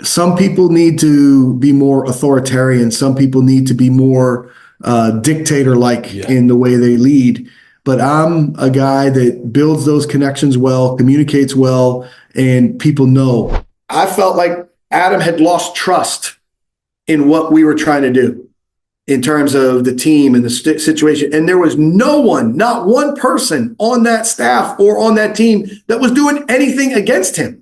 Some people need to be more authoritarian. Some people need to be more dictator-like in the way they lead. But I'm a guy that builds those connections well, communicates well, and people know. I felt like Adam had lost trust in what we were trying to do in terms of the team and the situation. And there was no one, not one person on that staff or on that team that was doing anything against him.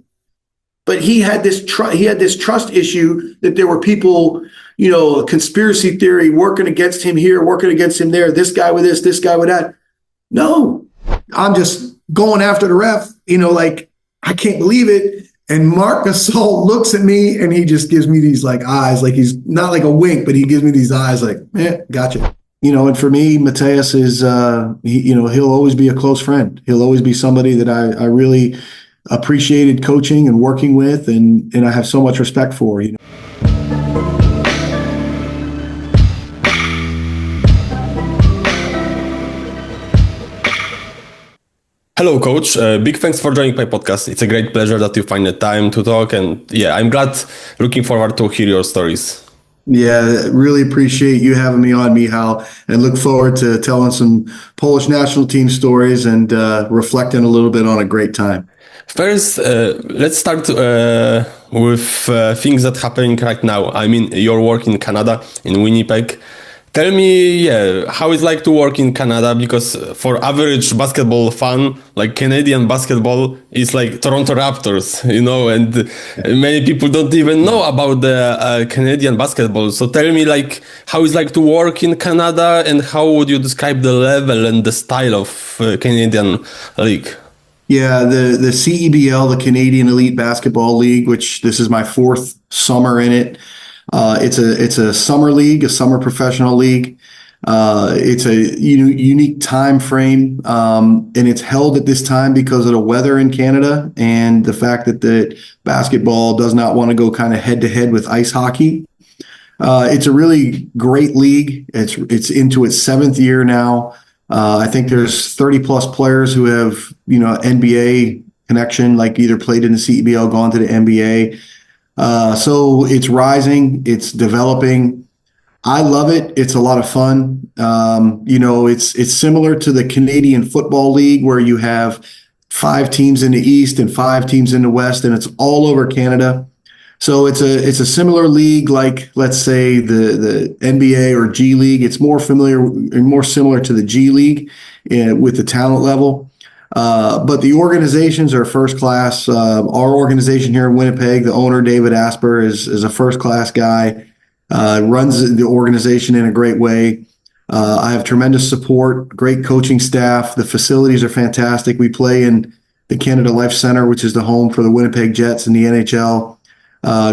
But he had this trust issue that there were people, a conspiracy theory working against him here, working against him there, this guy with this guy with that. No, I'm just going after the ref, I can't believe it. And Marc Gasol looks at me and he just gives me these eyes, he's not like a wink, but he gives me these eyes gotcha. And for me, Mateus is, he'll always be a close friend. He'll always be somebody that I really appreciated coaching and working with, and I have so much respect for. Hello, Coach. Big thanks for joining my podcast. It's a great pleasure that you find the time to talk, and I'm looking forward to hear your stories. Yeah, really appreciate you having me on, Michał, and look forward to telling some Polish national team stories and reflecting a little bit on a great time. First, let's start with things that are happening right now. I mean, your work in Canada, in Winnipeg. Tell me, how it's like to work in Canada, because for average basketball fan, Canadian basketball is like Toronto Raptors, and many people don't even know about the Canadian basketball. So tell me, how it's like to work in Canada, and how would you describe the level and the style of Canadian league? Yeah, the CEBL, the Canadian Elite Basketball League, which this is my fourth summer in it. It's a summer league, a summer professional league. It's a unique time frame, and it's held at this time because of the weather in Canada and the fact that the basketball does not want to go kind of head to head with ice hockey. It's a really great league. It's into its seventh year now. I think there's 30 plus players who have NBA connection, either played in the CEBL, gone to the NBA. So it's rising, it's developing. I love it. It's a lot of fun. It's similar to the Canadian Football League, where you have 5 teams in the East and 5 teams in the West, and it's all over Canada. So it's a similar league, let's say the NBA or G League. It's more similar to the G League with the talent level. But the organizations are first class. Our organization here in Winnipeg, the owner, David Asper, is a first class guy, runs the organization in a great way. I have tremendous support, great coaching staff. The facilities are fantastic. We play in the Canada Life Center, which is the home for the Winnipeg Jets in the NHL.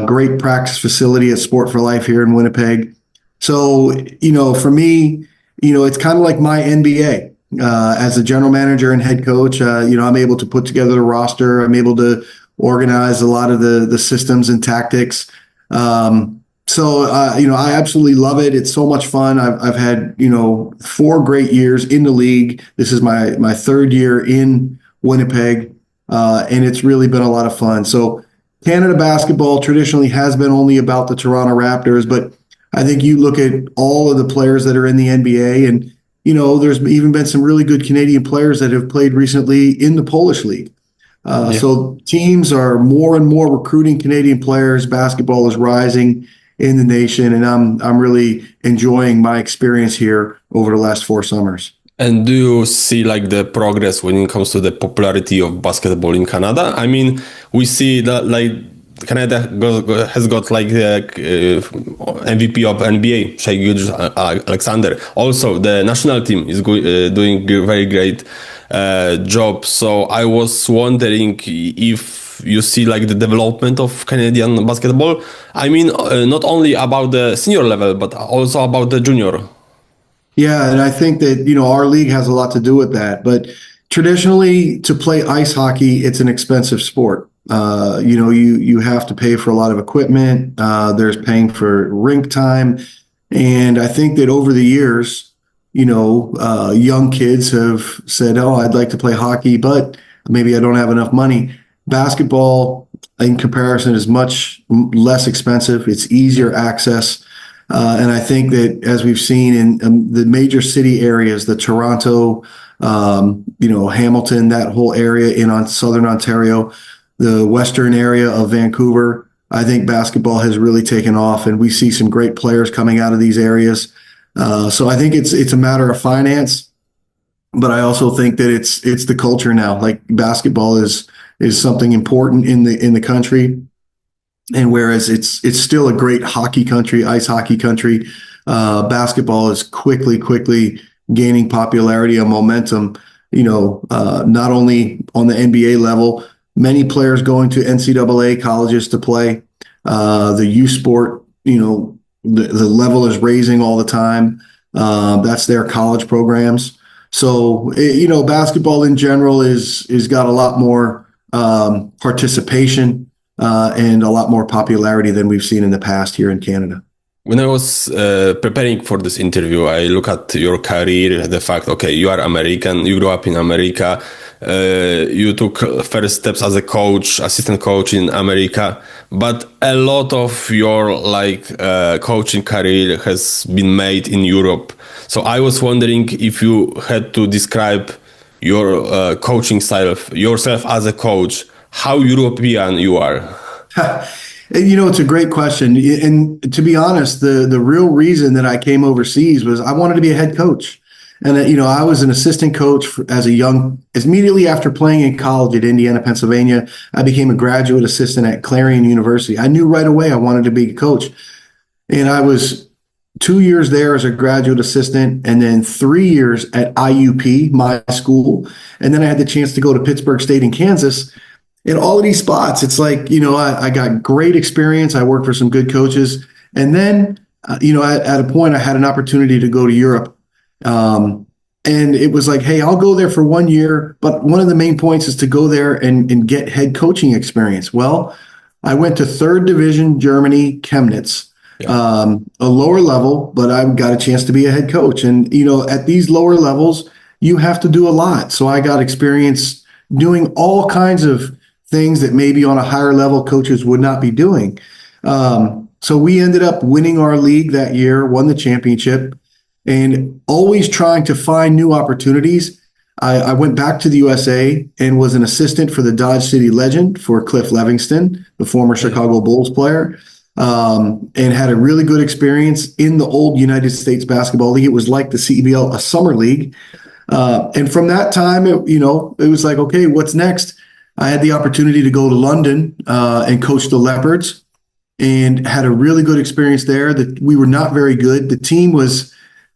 Great practice facility at Sport for Life here in Winnipeg. So, for me, it's kind of like my NBA. As a general manager and head coach, I'm able to put together the roster. I'm able to organize a lot of the systems and tactics. I absolutely love it. It's so much fun. I've had, 4 great years in the league. This is my third year in Winnipeg, and it's really been a lot of fun. So Canada basketball traditionally has been only about the Toronto Raptors, but I think you look at all of the players that are in the NBA, and there's even been some really good Canadian players that have played recently in the Polish league. So teams are more and more recruiting Canadian players. Basketball is rising in the nation, and I'm really enjoying my experience here over the last 4 summers. And do you see the progress when it comes to the popularity of basketball in Canada? I mean, we see that Canada has got the MVP of NBA, Shai Gilgeous-Alexander. Also, the national team is doing a very great job. So I was wondering if you see the development of Canadian basketball. I mean, not only about the senior level, but also about the junior. Yeah, and I think that, our league has a lot to do with that. But traditionally, to play ice hockey, it's an expensive sport. You have to pay for a lot of equipment. There's paying for rink time. And I think that over the years, young kids have said, oh, I'd like to play hockey, but maybe I don't have enough money. Basketball in comparison is much less expensive. It's easier access. And I think that as we've seen in the major city areas, the Toronto, Hamilton, that whole area on Southern Ontario, the Western area of Vancouver, I think basketball has really taken off, and we see some great players coming out of these areas. So I think it's a matter of finance, but I also think that it's the culture now. Like basketball is something important in the country. And whereas it's still a great hockey country, ice hockey country, basketball is quickly gaining popularity and momentum, not only on the NBA level, many players going to NCAA colleges to play, the youth sport, the level is raising all the time. That's their college programs. So, basketball in general is got a lot more participation and a lot more popularity than we've seen in the past here in Canada. When I was preparing for this interview, I look at your career, the fact, okay, you are American, you grew up in America, you took first steps as a coach, assistant coach in America, but a lot of your coaching career has been made in Europe. So I was wondering if you had to describe your coaching style, yourself as a coach, how European you are. It's a great question. And to be honest, the real reason that I came overseas was I wanted to be a head coach. And, I was an assistant coach immediately after playing in college at Indiana, Pennsylvania, I became a graduate assistant at Clarion University. I knew right away I wanted to be a coach. And I was 2 years there as a graduate assistant, and then 3 years at IUP, my school. And then I had the chance to go to Pittsburgh State in Kansas. In all of these spots, it's like, I got great experience. I worked for some good coaches. And then, at a point, I had an opportunity to go to Europe. And it was like, hey, I'll go there for 1 year. But one of the main points is to go there and get head coaching experience. Well, I went to third division Germany, Chemnitz, a lower level, but I got a chance to be a head coach. And, at these lower levels, you have to do a lot. So I got experience doing all kinds of things that maybe on a higher level coaches would not be doing. So we ended up winning our league that year, won the championship, and always trying to find new opportunities. I went back to the USA and was an assistant for the Dodge City legend, for Cliff Levingston, the former Chicago Bulls player, and had a really good experience in the old United States Basketball League. It was like the CEBL, a summer league. And from that time, it was like, okay, what's next? I had the opportunity to go to London and coach the Leopards, and had a really good experience there. That we were not very good.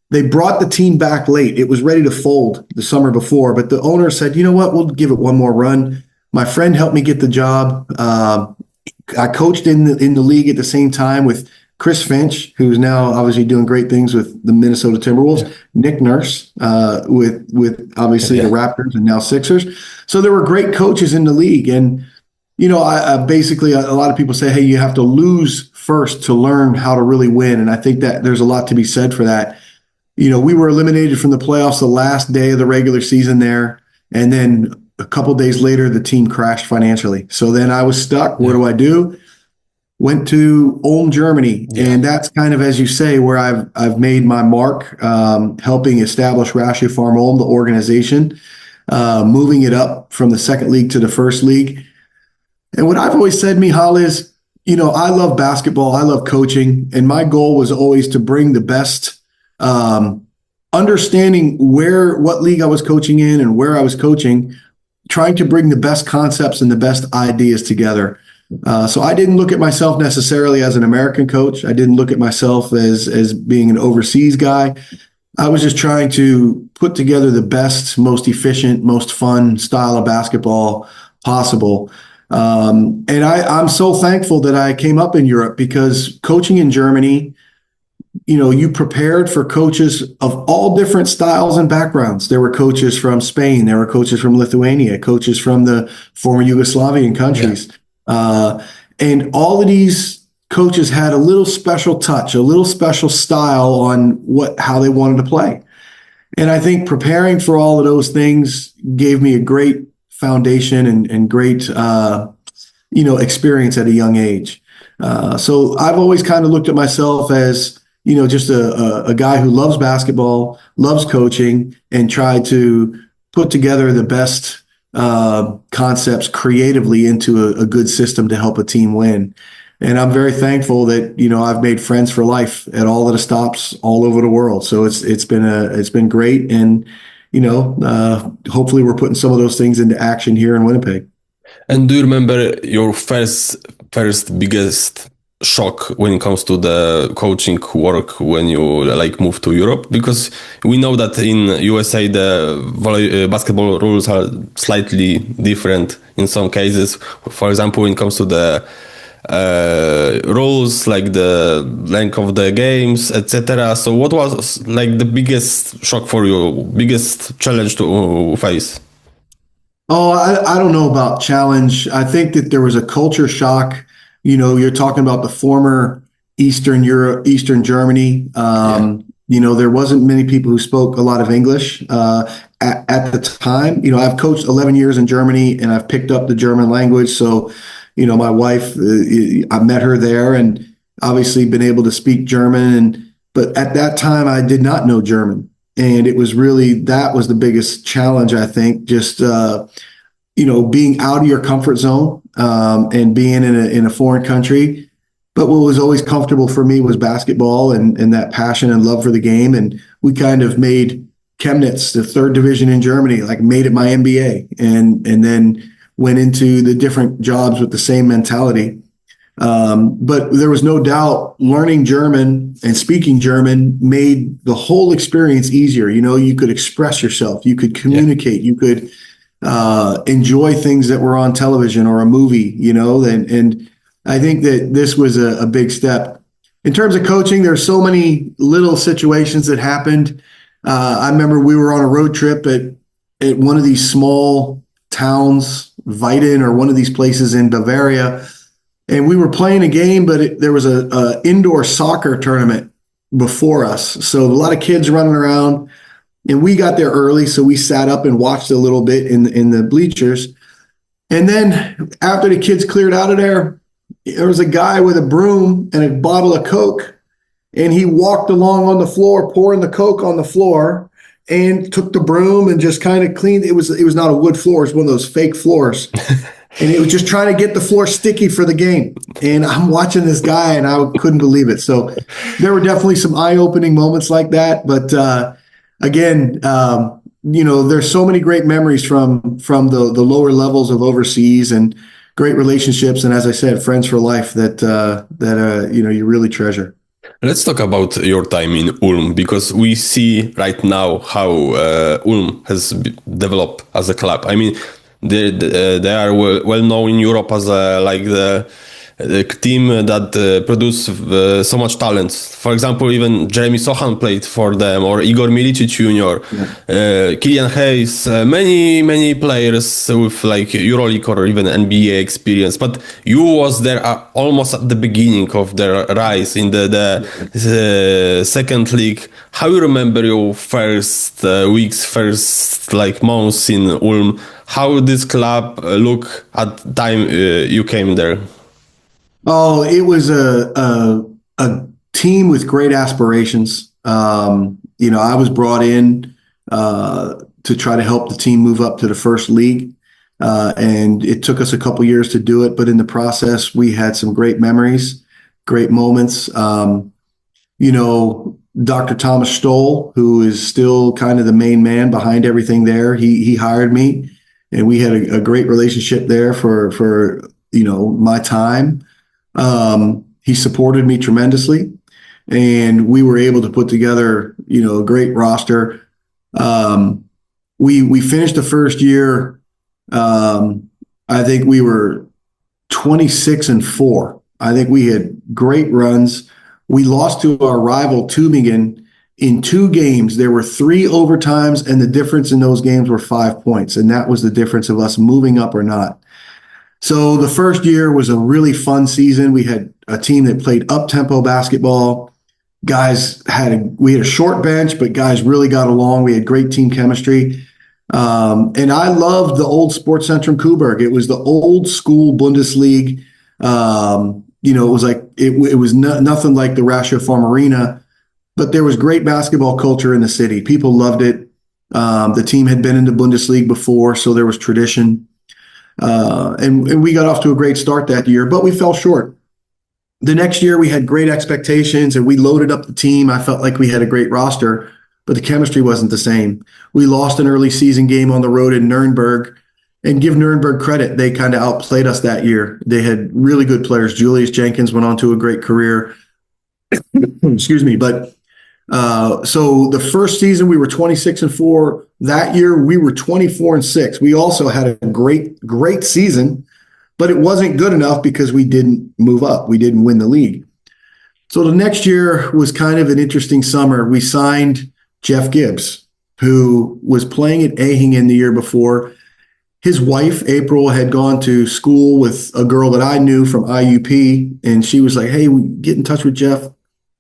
They brought the team back late. It was ready to fold the summer before, but the owner said, you know what, we'll give it one more run. My friend helped me get the job. I coached in the league at the same time with Chris Finch, who's now obviously doing great things with the Minnesota Timberwolves, Nick Nurse with obviously the Raptors and now Sixers. So there were great coaches in the league. And, I basically, a lot of people say, hey, you have to lose first to learn how to really win. And I think that there's a lot to be said for that. We were eliminated from the playoffs the last day of the regular season there. And then a couple days later, the team crashed financially. So then I was stuck. What do I do? Went to Ulm, Germany. And that's kind of, as you say, where I've made my mark, helping establish Ratiopharm Ulm, the organization, moving it up from the second league to the first league. And what I've always said, Michal, is, I love basketball. I love coaching. And my goal was always to bring the best, understanding what league I was coaching in and where I was coaching, trying to bring the best concepts and the best ideas together. So I didn't look at myself necessarily as an American coach. I didn't look at myself as being an overseas guy. I was just trying to put together the best, most efficient, most fun style of basketball possible. And I'm so thankful that I came up in Europe, because coaching in Germany, you prepared for coaches of all different styles and backgrounds. There were coaches from Spain. There were coaches from Lithuania, coaches from the former Yugoslavian countries. And all of these coaches had a little special touch, a little special style on how they wanted to play. And I think preparing for all of those things gave me a great foundation and great, experience at a young age. So I've always kind of looked at myself as, just a guy who loves basketball, loves coaching, and tried to put together the best concepts creatively into a good system to help a team win. And I'm very thankful that, I've made friends for life at all of the stops all over the world. So it's been great. And, hopefully we're putting some of those things into action here in Winnipeg. And do you remember your first biggest shock when it comes to the coaching work when you moved to Europe? Because we know that in USA the basketball rules are slightly different in some cases. For example, when it comes to the rules like the length of the games, etc. So what was the biggest shock for you, biggest challenge to face? Oh, I don't know about challenge. I think that there was a culture shock. You're talking about the former Eastern Europe, Eastern Germany. There wasn't many people who spoke a lot of English at the time. I've coached 11 years in Germany and I've picked up the German language. So, my wife, I met her there and obviously been able to speak German. But at that time, I did not know German. And it was really, that was the biggest challenge, I think, just, being out of your comfort zone and being in a foreign country. But what was always comfortable for me was basketball and that passion and love for the game. And we kind of made Chemnitz, the third division in Germany, made it my MBA and then went into the different jobs with the same mentality. But there was no doubt learning German and speaking German made the whole experience easier. You could express yourself, you could communicate, you could enjoy things that were on television or a movie, and I think that this was a big step. In terms of coaching, there's so many little situations that happened. I remember we were on a road trip at one of these small towns, Weiden, or one of these places in Bavaria. And we were playing a game, but there was a indoor soccer tournament before us. So a lot of kids running around, and we got there early. So we sat up and watched a little bit in the bleachers. And then after the kids cleared out of there was a guy with a broom and a bottle of Coke. And he walked along on the floor, pouring the Coke on the floor, and took the broom and just kind of cleaned. It was not a wood floor. It was one of those fake floors. And it was just trying to get the floor sticky for the game. And I'm watching this guy and I couldn't believe it. So there were definitely some eye-opening moments like that. But again, there's so many great memories from the lower levels of overseas and great relationships. And as I said, friends for life that you really treasure. Let's talk about your time in Ulm, because we see right now how Ulm has developed as a club. I mean, they are well known in Europe as the team that produce so much talent. For example, even Jeremy Sochan played for them, or Igor Milicic Jr., Killian Hayes, many players with EuroLeague or even NBA experience. But you was there almost at the beginning of their rise in the second league. How you remember your first weeks, first months in Ulm? How this club look at the time you came there? Oh, it was a team with great aspirations. I was brought in to try to help the team move up to the first league. And it took us a couple years to do it. But in the process, we had some great memories, great moments. Dr. Thomas Stoll, who is still kind of the main man behind everything there, he hired me. And we had a great relationship there for my time. He supported me tremendously, and we were able to put together, a great roster. We finished the first year. I think we were 26-4. I think we had great runs. We lost to our rival Tübingen in 2 games. There were 3 overtimes, and the difference in those games were 5 points. And that was the difference of us moving up or not. So the first year was a really fun season. We had a team that played up-tempo basketball. We had a short bench, but guys really got along. We had great team chemistry. And I loved the old Sportzentrum Coburg. It was the old school Bundesliga. It was like it was nothing like the Ratiopharm Arena, but there was great basketball culture in the city. People loved it. The team had been in the Bundesliga before, so there was tradition. And we got off to a great start that year, but we fell short. The next year we had great expectations and we loaded up the team. I felt like we had a great roster, but the chemistry wasn't the same. We lost an early season game on the road in Nuremberg, and give Nuremberg credit. They kind of outplayed us that year. They had really good players. Julius Jenkins went on to a great career. Excuse me. But so the first season we were 26-4. That year we were 24-6. We also had a great season, but it wasn't good enough because we didn't move up. We didn't win the league. So the next year was kind of an interesting summer. We signed Jeff Gibbs, who was playing at Ehingen the year before. His wife, April, had gone to school with a girl that I knew from IUP, and she was like, hey, get in touch with Jeff.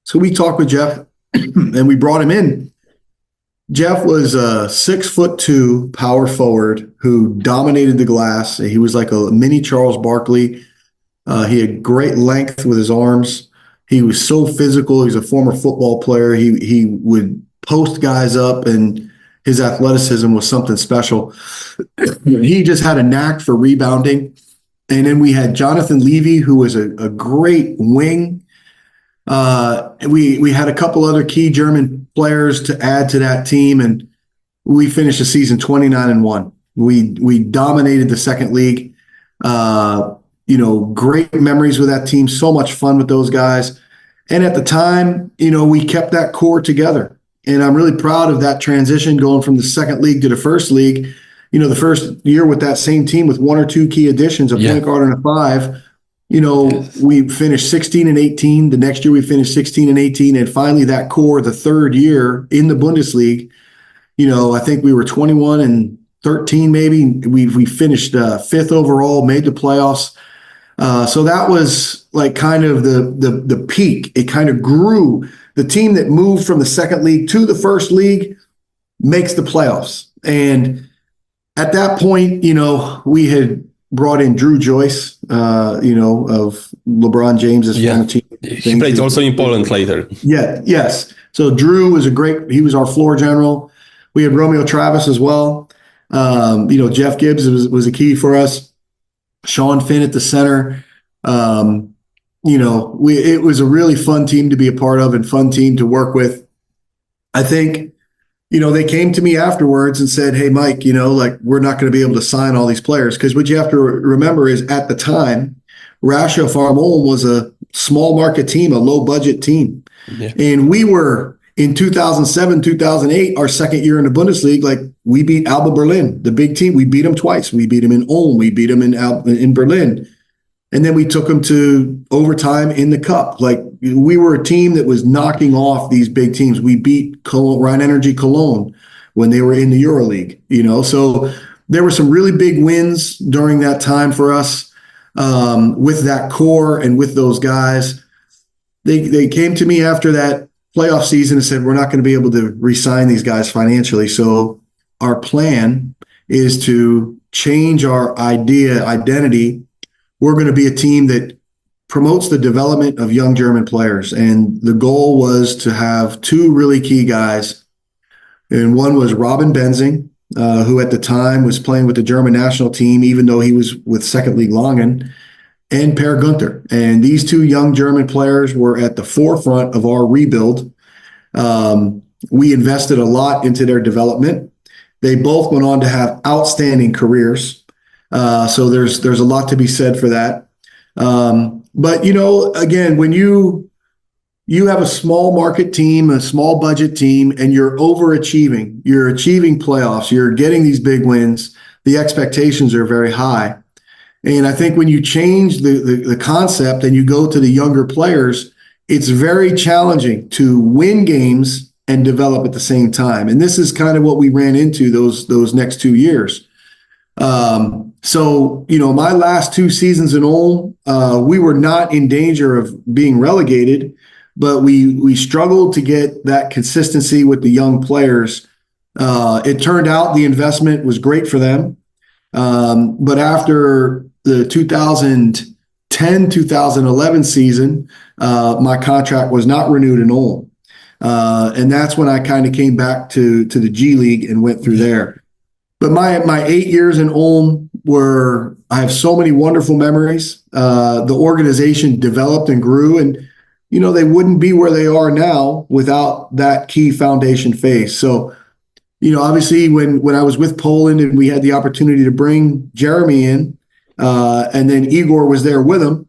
So we talked with Jeff, and we brought him in. Jeff was a 6'2" power forward who dominated the glass. He was like a mini Charles Barkley. He had great length with his arms. He was so physical. He was a former football player. He would post guys up, and his athleticism was something special. He just had a knack for rebounding. And then we had Jonathan Levy, who was a great wing. We had a couple other key German players to add to that team, and we finished the season 29-1. We dominated the second league. Great memories with that team, so much fun with those guys. And at the time, we kept that core together. And I'm really proud of that transition going from the second league to the first league. The first year with that same team with one or two key additions, a point guard and a five, we finished 16-18. The next year we finished 16-18. And finally that core, the third year in the Bundesliga, I think we were 21-13 maybe. We finished fifth overall, made the playoffs. So that was like kind of the peak. It kind of grew. The team that moved from the second league to the first league makes the playoffs. And at that point, we had brought in Drew Joyce, of LeBron James's former team. He played also in Poland later. Yeah, yes. So Drew was he was our floor general. We had Romeo Travis as well. Jeff Gibbs was a key for us. Sean Finn at the center. It was a really fun team to be a part of and fun team to work with. I think, they came to me afterwards and said, hey, Mike, we're not going to be able to sign all these players. Because what you have to remember is at the time, Ratiopharm Ulm was a small market team, a low budget team. Yeah. And we were in 2007, 2008, our second year in the Bundesliga, we beat Alba Berlin, the big team. We beat them twice. We beat them in Ulm. We beat them in Berlin. And then we took them to overtime in the cup. We were a team that was knocking off these big teams. We beat Rhine Energy Cologne when they were in the EuroLeague, So there were some really big wins during that time for us with that core and with those guys. They came to me after that playoff season and said, we're not going to be able to re-sign these guys financially. So our plan is to change our identity. We're going to be a team that promotes the development of young German players. And the goal was to have two really key guys. And one was Robin Benzing, who at the time was playing with the German national team, even though he was with Second League Langen, and Per Gunther. And these two young German players were at the forefront of our rebuild. We invested a lot into their development. They both went on to have outstanding careers. So there's a lot to be said for that. But again, when you have a small market team, a small budget team, and you're overachieving, you're achieving playoffs, you're getting these big wins, the expectations are very high. And I think when you change the concept and you go to the younger players, it's very challenging to win games and develop at the same time. And this is kind of what we ran into those next 2 years. So, my last two seasons in Ulm, we were not in danger of being relegated, but we struggled to get that consistency with the young players It turned out the investment was great for them. But after the 2010, 2011 season, my contract was not renewed in Ulm. And that's when I kind of came back to the G League and went through there. But my 8 years in Ulm I have so many wonderful memories. The organization developed and grew, and they wouldn't be where they are now without that key foundation phase. So, obviously when I was with Poland and we had the opportunity to bring Jeremy in, and then Igor was there with him,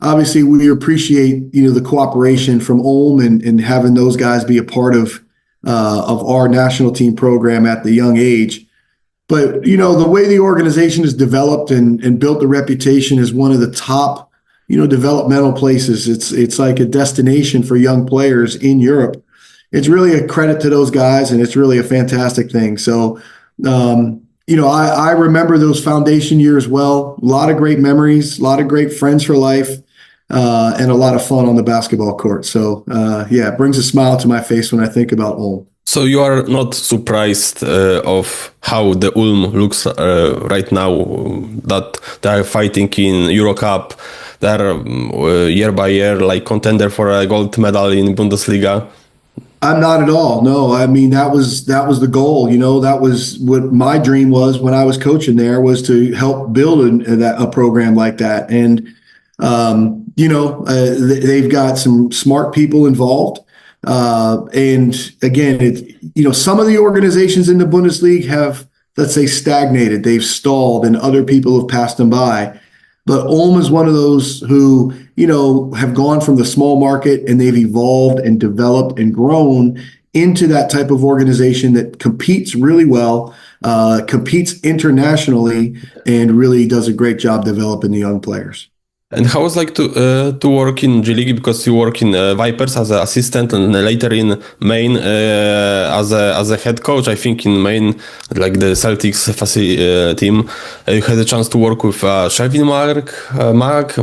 obviously we appreciate, the cooperation from Ulm and having those guys be a part of our national team program at the young age. But, the way the organization has developed and built the reputation as one of the top, developmental places, it's like a destination for young players in Europe. It's really a credit to those guys, and it's really a fantastic thing. So, I remember those foundation years well. A lot of great memories, a lot of great friends for life, and a lot of fun on the basketball court. So, it brings a smile to my face when I think about Ulm. So you are not surprised of how the Ulm looks right now, that they are fighting in Euro Cup, they are year by year like contender for a gold medal in Bundesliga. I'm not at all. No, I mean, that was the goal. That was what my dream was when I was coaching there, was to help build a program like that. And, they've got some smart people involved. And again, some of the organizations in the Bundesliga have, let's say, stagnated. They've stalled and other people have passed them by. But Ulm is one of those who, have gone from the small market and they've evolved and developed and grown into that type of organization that competes really well, competes internationally, and really does a great job developing the young players. And how was like to work in G League, because you work in Vipers as an assistant and later in Maine as a head coach. I think in Maine, like the Celtics team, you had a chance to work with Shelvin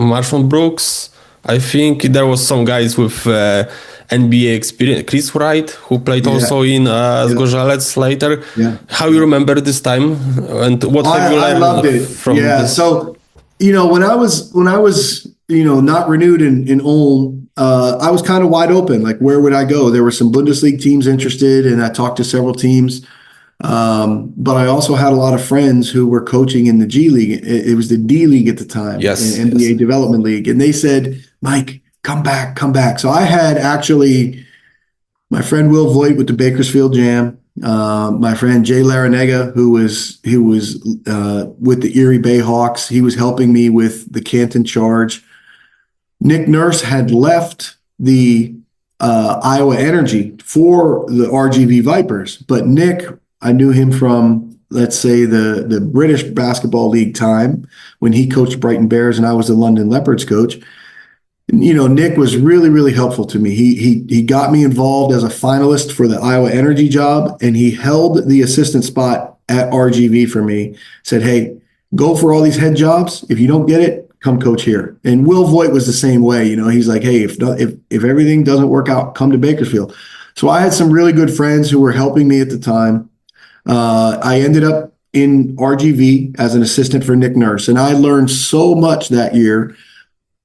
Marshall Brooks. I think there was some guys with NBA experience. Chris Wright, who played also in Zgorzelec later. Yeah. How you remember this time, and what have you learned? I loved it. From this? So. When I was, not renewed in Ulm, I was kind of wide open. Like, where would I go? There were some Bundesliga teams interested, and I talked to several teams. But I also had a lot of friends who were coaching in the G League. It was the D League at the time, NBA Development League. And they said, Mike, come back. So I had actually my friend Will Voigt with the Bakersfield Jam. My friend Jay Larinaga, who was with the Erie Bayhawks, he was helping me with the Canton Charge. Nick Nurse had left the Iowa Energy for the RGV Vipers, but Nick, I knew him from, let's say, the British Basketball League time when he coached Brighton Bears and I was the London Leopards coach. Nick was really, really helpful to me. He got me involved as a finalist for the Iowa Energy job, and he held the assistant spot at RGV for me. Said, hey, go for all these head jobs. If you don't get it, come coach here. And Will Voigt was the same way. He's like, hey, if everything doesn't work out, come to Bakersfield. So I had some really good friends who were helping me at the time. I ended up in RGV as an assistant for Nick Nurse, and I learned so much that year.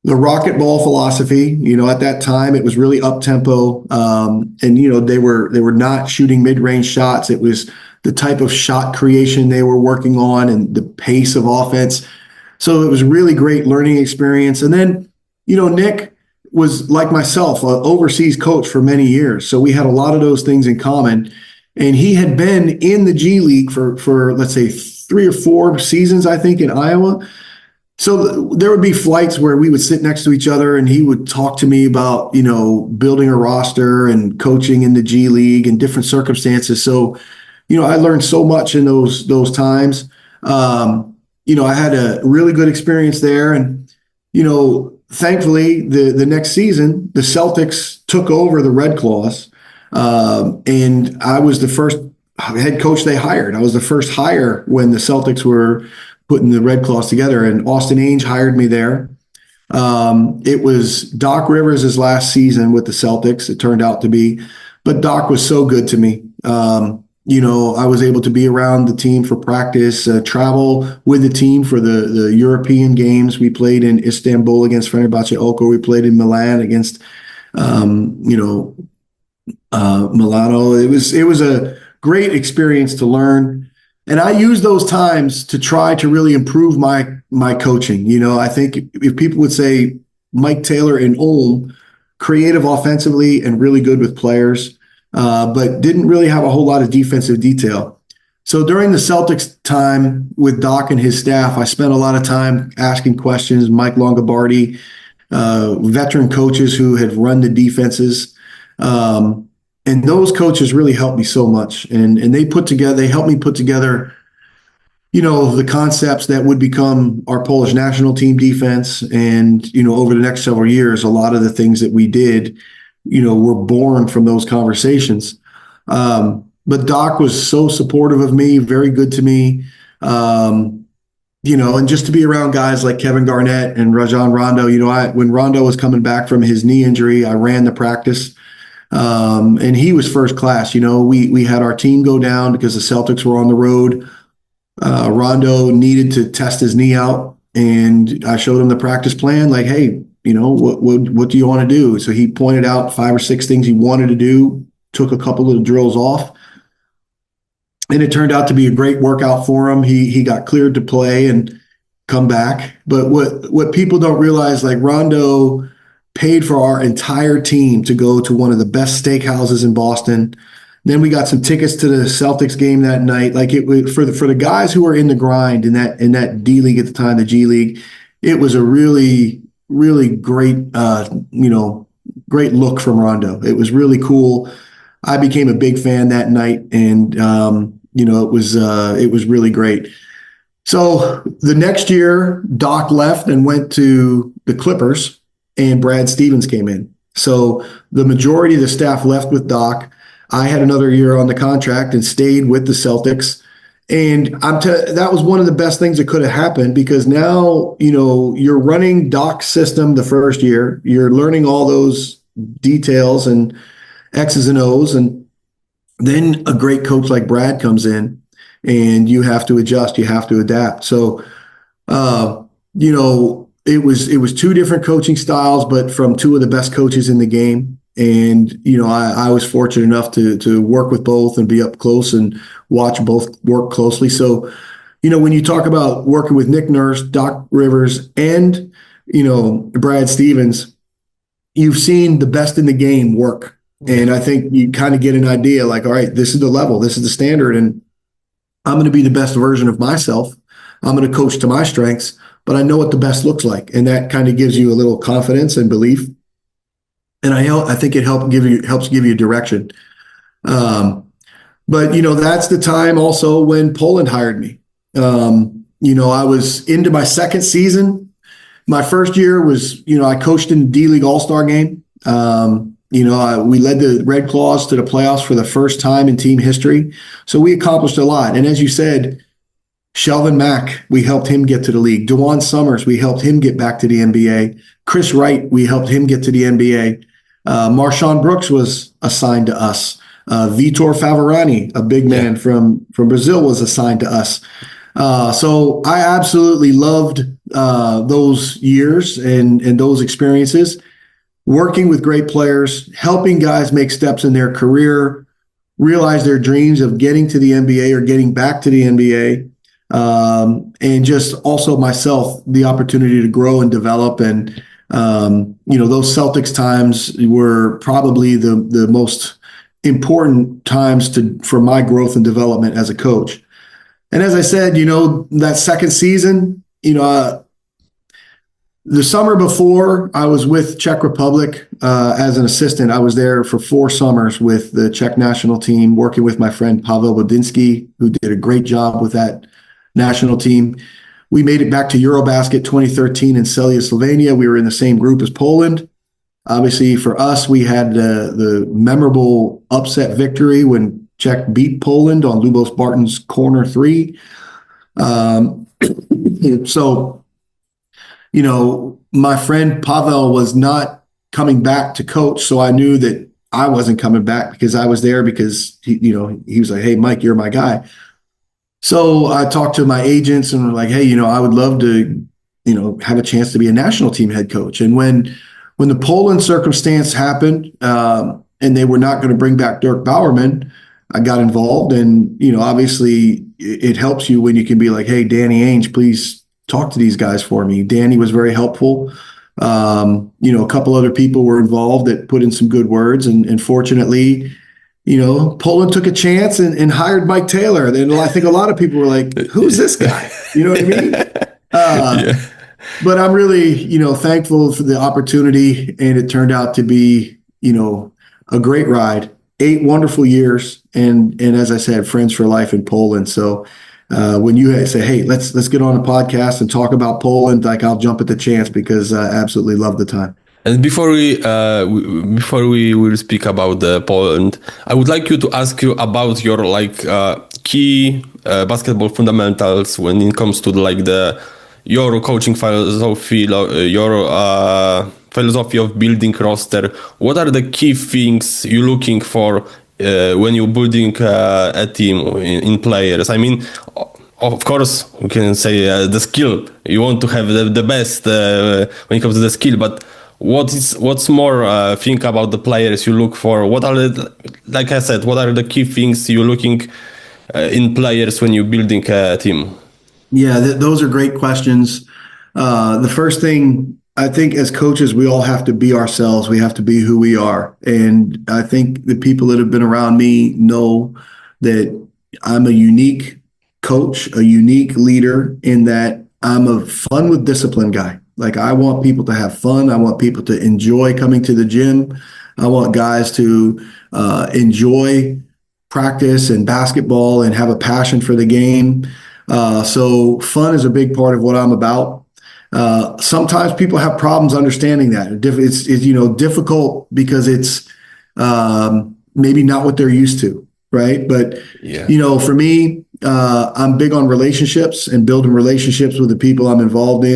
The rocket ball philosophy, at that time it was really up tempo, and they were not shooting mid-range shots. It was the type of shot creation they were working on and the pace of offense. So it was a really great learning experience. And then, Nick was like myself, an overseas coach for many years, so we had a lot of those things in common. And he had been in the G League for let's say 3 or 4 seasons, I think, in Iowa. So there would be flights where we would sit next to each other and he would talk to me about, building a roster and coaching in the G League and different circumstances. So, I learned so much in those times. I had a really good experience there. And, thankfully, the next season, the Celtics took over the Red Claws. And I was the first head coach they hired. I was the first hire when the Celtics were putting the Red Claws together, and Austin Ainge hired me there. It was Doc Rivers' last season with the Celtics, it turned out to be, but Doc was so good to me. I was able to be around the team for practice, travel with the team for the European games. We played in Istanbul against Fenerbahce Oko. We played in Milan against, Milano. It was a great experience to learn. And I use those times to try to really improve my coaching. I think if people would say Mike Taylor in Ulm, creative offensively and really good with players, but didn't really have a whole lot of defensive detail. So during the Celtics time with Doc and his staff, I spent a lot of time asking questions, Mike Longobardi, veteran coaches who had run the defenses. And those coaches really helped me so much. And they helped me put together, the concepts that would become our Polish national team defense. And, over the next several years, a lot of the things that we did, were born from those conversations. But Doc was so supportive of me, very good to me. And just to be around guys like Kevin Garnett and Rajon Rondo, when Rondo was coming back from his knee injury, I ran the practice. And he was first class. We had our team go down because the Celtics were on the road. Rondo needed to test his knee out, and I showed him the practice plan. Like, hey, what do you want to do? So he pointed out 5 or 6 things he wanted to do. Took a couple of the drills off, and it turned out to be a great workout for him. He got cleared to play and come back. But what people don't realize, like Rondo paid for our entire team to go to one of the best steakhouses in Boston. Then we got some tickets to the Celtics game that night. Like for the guys who were in the grind in that D League at the time, the G League, it was a really, really great, great look from Rondo. It was really cool. I became a big fan that night, and it was really great. So the next year, Doc left and went to the Clippers, and Brad Stevens came in. So the majority of the staff left with Doc. I had another year on the contract and stayed with the Celtics. And that was one of the best things that could have happened, because now, you're running Doc's system the first year. You're learning all those details and X's and O's. And then a great coach like Brad comes in, and you have to adjust. You have to adapt. So, it was 2 different coaching styles, but from 2 of the best coaches in the game. And, I was fortunate enough to work with both and be up close and watch both work closely. So, when you talk about working with Nick Nurse, Doc Rivers, and, Brad Stevens, you've seen the best in the game work. And I think you kind of get an idea like, all right, this is the level, this is the standard, and I'm going to be the best version of myself. I'm going to coach to my strengths, but I know what the best looks like. And that kind of gives you a little confidence and belief. And I think it helps give you direction. But, that's the time also when Poland hired me. I was into my second season. My first year was, I coached in the D-League All-Star game. We led the Red Claws to the playoffs for the first time in team history. So we accomplished a lot. And as you said, Shelvin Mack, we helped him get to the league. DeJuan Summers, we helped him get back to the NBA. Chris Wright, we helped him get to the NBA. Marshawn Brooks was assigned to us. Vitor Favorani, a big man from Brazil, was assigned to us. So I absolutely loved those years and those experiences, working with great players, helping guys make steps in their career, realize their dreams of getting to the NBA or getting back to the NBA. And just also myself, the opportunity to grow and develop. And, those Celtics times were probably the most important times for my growth and development as a coach. And as I said, that second season, the summer before, I was with Czech Republic as an assistant. I was there for 4 summers with the Czech national team, working with my friend Pavel Bodinsky, who did a great job with that national team. We made it back to Eurobasket 2013 in Celje, Slovenia. We were in the same group as Poland. Obviously, for us, we had the memorable upset victory when Czech beat Poland on Lubos Barton's corner 3. So, my friend Pavel was not coming back to coach, so I knew that I wasn't coming back because I was there because he was like, "Hey, Mike, you're my guy." So I talked to my agents and were like, "Hey, I would love to, have a chance to be a national team head coach." And when the Poland circumstance happened, and they were not going to bring back Dirk Bowerman, I got involved. And, obviously it helps you when you can be like, "Hey, Danny Ainge, please talk to these guys for me." Danny was very helpful. A couple other people were involved that put in some good words. And fortunately, Poland took a chance and hired Mike Taylor. And I think a lot of people were like, "Who's this guy?" You know what I mean? Yeah. But I'm really, thankful for the opportunity. And it turned out to be, a great ride. 8 wonderful years. And as I said, friends for life in Poland. So when you say, "Hey, let's get on a podcast and talk about Poland," like, I'll jump at the chance because I absolutely love the time. And before we will speak about Poland, I would like you to ask you about your key basketball fundamentals when it comes to your coaching philosophy, your philosophy of building roster. What are the key things you're looking for when you're building a team in players? I mean, of course, we can say the skill. You want to have the best when it comes to the skill, but what's more think about the players you look for? What are like I said, what are the key things you're looking in players when you're building a team? Yeah, those are great questions. The first thing, I think as coaches, we all have to be ourselves. We have to be who we are. And I think the people that have been around me know that I'm a unique coach, a unique leader, in that I'm a fun with discipline guy. Like, I want people to have fun. I want people to enjoy coming to the gym. I want guys to enjoy practice and basketball and have a passion for the game. So fun is a big part of what I'm about. Sometimes people have problems understanding that. It's difficult because it's maybe not what they're used to, right? But for me, I'm big on relationships and building relationships with the people I'm involved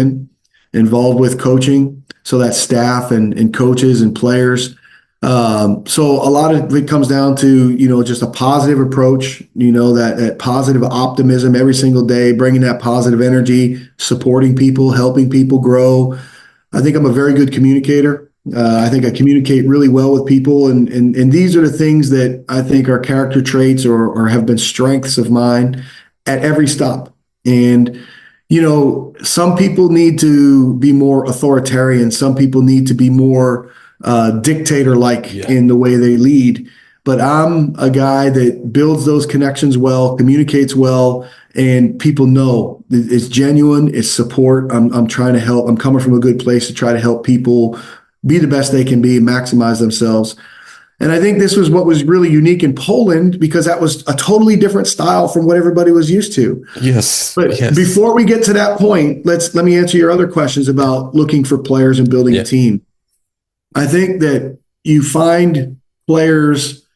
with coaching. So that's staff and coaches and players. So a lot of it comes down to, just a positive approach, that positive optimism every single day, bringing that positive energy, supporting people, helping people grow. I think I'm a very good communicator. I think I communicate really well with people. And these are the things that I think are character traits or have been strengths of mine at every stop. And, some people need to be more authoritarian. Some people need to be more dictator-like in the way they lead. But I'm a guy that builds those connections well, communicates well, and people know it's genuine, it's support. I'm trying to help. I'm coming from a good place to try to help people be the best they can be, maximize themselves. And I think this was what was really unique in Poland, because that was a totally different style from what everybody was used to. Yes. But before we get to that point, let me answer your other questions about looking for players and building a team. I think that you find players,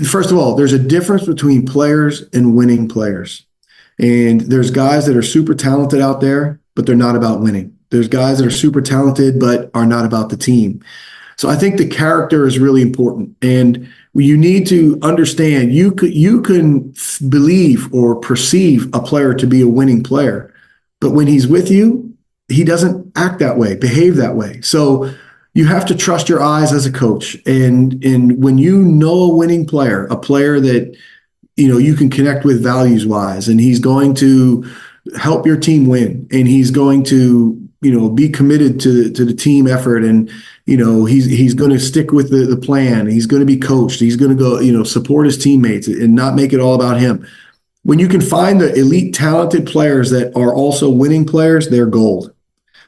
first of all, there's a difference between players and winning players. And there's guys that are super talented out there, but they're not about winning. There's guys that are super talented, but are not about the team. So I think the character is really important. And you need to understand, you can believe or perceive a player to be a winning player, but when he's with you, he doesn't act that way, behave that way. So you have to trust your eyes as a coach. And when you know a winning player, a player that, you can connect with values wise, and he's going to help your team win, and he's going to, be committed to the team effort, and, he's going to stick with the plan. He's going to be coached. He's going to go, support his teammates and not make it all about him. When you can find the elite talented players that are also winning players, they're gold.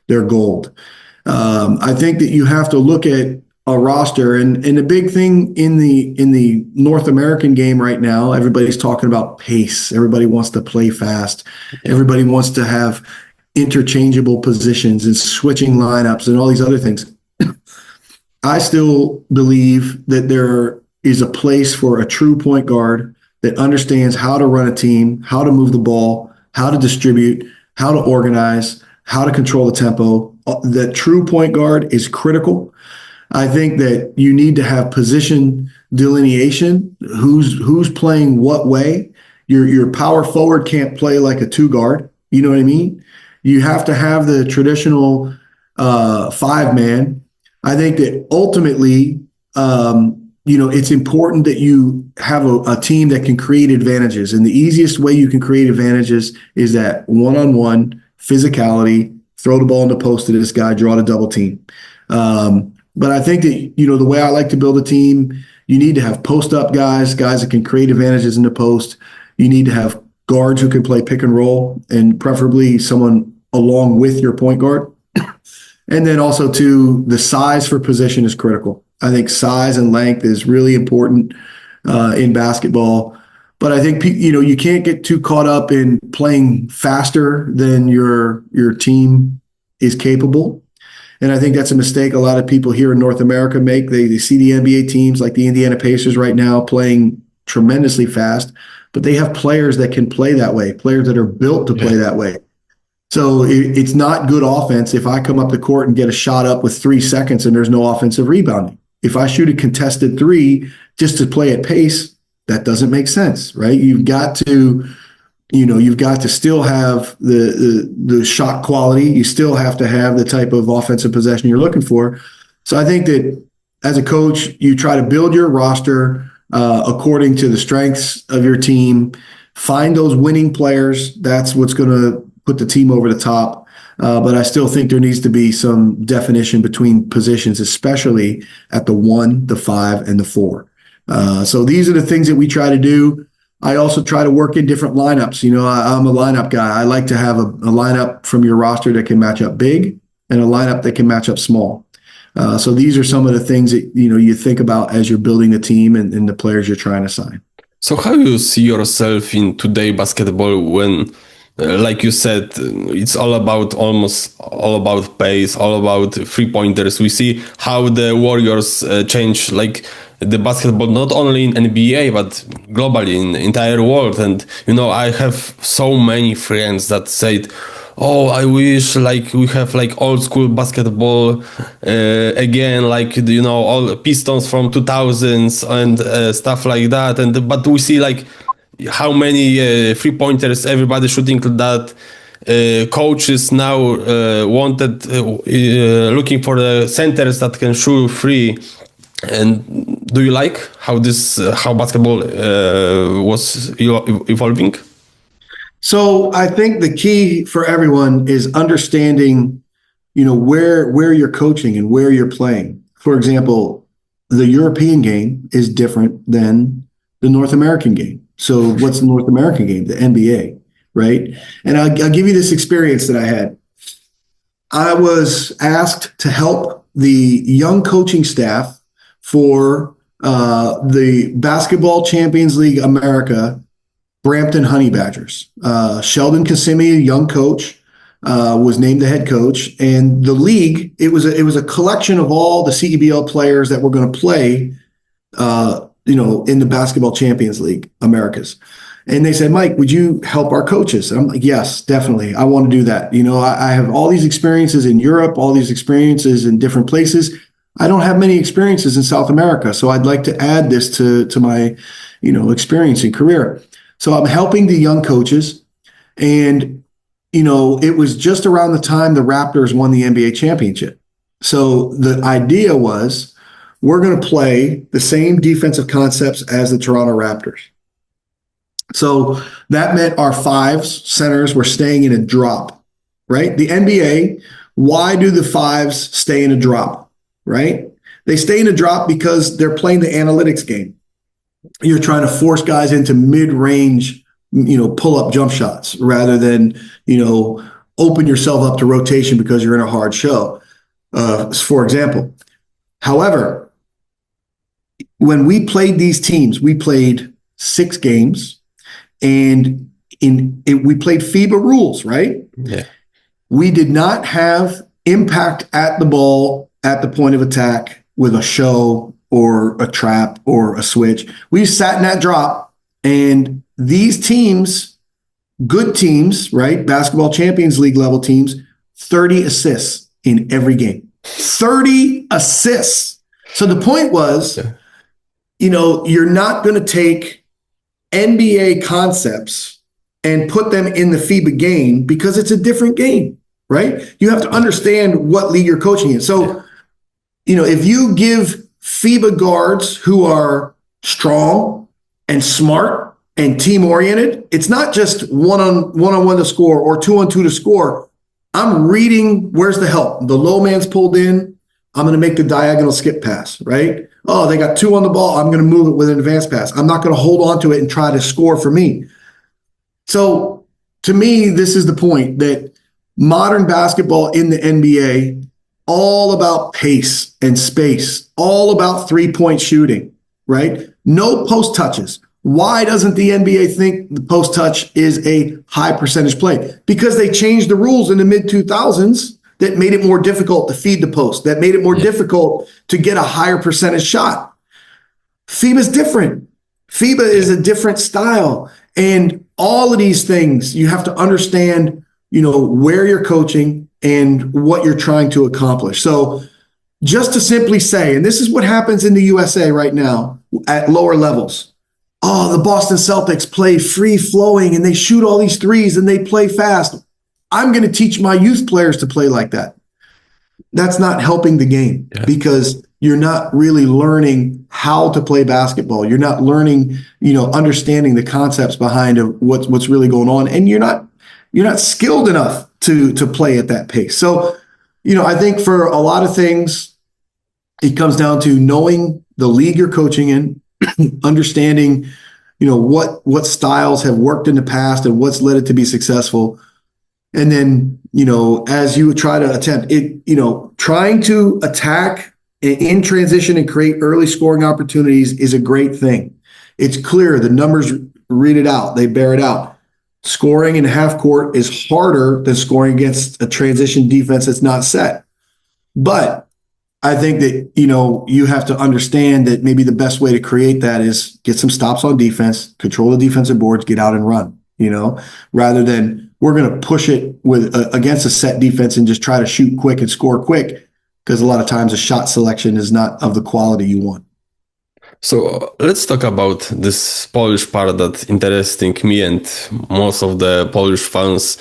They're gold. I think that you have to look at a roster, and the big thing in the North American game right now, everybody's talking about pace. Everybody wants to play fast. Everybody wants to have interchangeable positions and switching lineups and all these other things. I still believe that there is a place for a true point guard that understands how to run a team, how to move the ball, how to distribute, how to organize, how to control the tempo. That true point guard is critical. I think that you need to have position delineation. Who's playing what way. Your power forward can't play like a two guard. You know what I mean? You have to have the traditional five man. I think that ultimately, it's important that you have a team that can create advantages. And the easiest way you can create advantages is that one-on-one physicality, throw the ball in the post to this guy, draw the double team. But I think that, the way I like to build a team, you need to have post-up guys that can create advantages in the post. You need to have guards who can play pick and roll, and preferably someone along with your point guard. And then also, too, the size for position is critical. I think size and length is really important in basketball. But I think, you can't get too caught up in playing faster than your team is capable. And I think that's a mistake a lot of people here in North America make. They see the NBA teams like the Indiana Pacers right now playing tremendously fast, but they have players that can play that way, players that are built to play that way. So it's not good offense if I come up the court and get a shot up with 3 seconds and there's no offensive rebounding. If I shoot a contested three just to play at pace, that doesn't make sense, right? You've got to still have the shot quality. You still have to have the type of offensive possession you're looking for. So I think that as a coach, you try to build your roster according to the strengths of your team, find those winning players. That's what's going to put the team over the top. But I still think there needs to be some definition between positions, especially at the 1, the 5, and the 4. So these are the things that we try to do. I also try to work in different lineups. I'm a lineup guy. I like to have a lineup from your roster that can match up big and a lineup that can match up small. So these are some of the things that, you think about as you're building a team and the players you're trying to sign. So how do you see yourself in today basketball when, like you said, it's almost all about pace, all about 3-pointers. We see how the Warriors change, like the basketball, not only in NBA, but globally in the entire world. And, I have so many friends that said, oh, I wish we have old school basketball again, all the Pistons from 2000s and stuff like that. But we see how many 3-pointers everybody shooting that. Coaches now looking for the centers that can shoot free. And do you like how basketball was evolving? So I think the key for everyone is understanding, where you're coaching and where you're playing. For example, the European game is different than the North American game. So what's the North American game? The NBA, right? And I'll give you this experience that I had. I was asked to help the young coaching staff for the Basketball Champions League America Brampton Honey Badgers. Sheldon Kissimmee, a young coach, was named the head coach. And the league, it was a collection of all the CEBL players that were going to play in the Basketball Champions League Americas. And they said, Mike, would you help our coaches? And I'm like, yes, definitely. I want to do that. I have all these experiences in Europe, all these experiences in different places. I don't have many experiences in South America. So I'd like to add this to my, experience and career. So I'm helping the young coaches. And, it was just around the time the Raptors won the NBA championship. So the idea was we're going to play the same defensive concepts as the Toronto Raptors. So that meant our fives, centers, were staying in a drop, right? The NBA, why do the fives stay in a drop, right? They stay in a drop because they're playing the analytics game. You're trying to force guys into mid-range, pull-up jump shots rather than, open yourself up to rotation because you're in a hard show, for example. However, when we played these teams, we played 6 games. And we played FIBA rules, right? Yeah. We did not have impact at the ball at the point of attack with a show or a trap or a switch. We sat in that drop, and these teams, good teams, right? Basketball Champions League level teams, 30 assists in every game. 30 assists. So the point was, you're not going to take NBA concepts and put them in the FIBA game because it's a different game, right? You have to understand what league you're coaching in. So, if you give FIBA guards who are strong and smart and team-oriented, it's not just one-on-one to score or two-on-two to score. I'm reading where's the help. The low man's pulled in. I'm going to make the diagonal skip pass, right? Oh, they got two on the ball. I'm going to move it with an advanced pass. I'm not going to hold on to it and try to score for me. So to me, this is the point that modern basketball in the NBA, all about pace and space, all about three-point shooting, right? No post touches. Why doesn't the NBA think the post touch is a high percentage play? Because they changed the rules in the mid-2000s that made it more difficult to feed the post, that made it more difficult to get a higher percentage shot. FIBA is different. FIBA is a different style. And all of these things, you have to understand, where you're coaching and what you're trying to accomplish. So just to simply say, and this is what happens in the USA right now at lower levels. Oh, the Boston Celtics play free flowing and they shoot all these threes and they play fast. I'm going to teach my youth players to play like that. That's not helping the game because you're not really learning how to play basketball. You're not learning, understanding the concepts behind what's really going on. And you're not skilled enough to play at that pace. So, I think for a lot of things, it comes down to knowing the league you're coaching in, understanding, what styles have worked in the past and what's led it to be successful. And then, as you try to attempt it, trying to attack in transition and create early scoring opportunities is a great thing. It's clear. The numbers read it out. They bear it out. Scoring in half court is harder than scoring against a transition defense that's not set. But I think that, you have to understand that maybe the best way to create that is get some stops on defense, control the defensive boards, get out and run, rather than we're going to push it with against a set defense and just try to shoot quick and score quick, because a lot of times the shot selection is not of the quality you want. So let's talk about this Polish part that's interesting me and most of the Polish fans,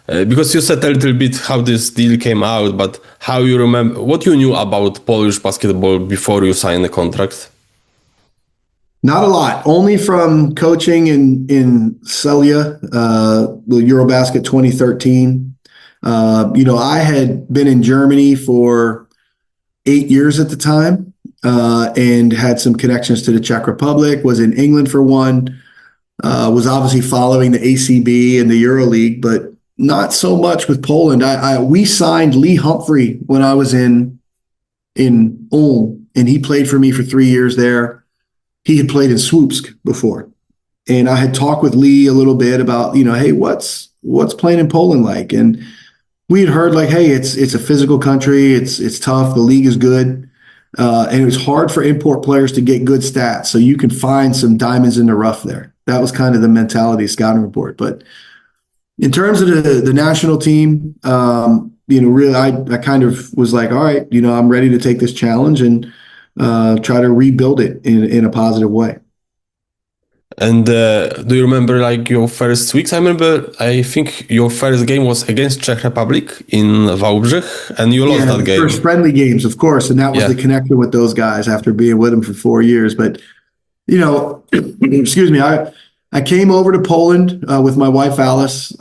because you said a little bit how this deal came out, but how you remember what you knew about Polish basketball before you signed the contract? Not a lot, only from coaching in Celia, the Eurobasket 2013. I had been in Germany for 8 years at the time, and had some connections to the Czech Republic, was in England for one, was obviously following the ACB and the EuroLeague, but not so much with Poland. We signed Lee Humphrey when I was in Ulm, and he played for me for 3 years there. He had played in Słupsk before. And I had talked with Lee a little bit about, hey, what's playing in Poland like? And we had heard like, hey, it's a physical country. It's tough. The league is good. And it was hard for import players to get good stats. So you can find some diamonds in the rough there. That was kind of the mentality of scouting report. But in terms of the national team, really, I kind of was like, all right, I'm ready to take this challenge and try to rebuild it in a positive way. And do you remember like your first weeks? I think your first game was against Czech Republic in Wałbrzych, and you lost that game. First friendly games, of course, and that was the connection with those guys after being with them for 4 years. But excuse me, I came over to Poland with my wife Alice.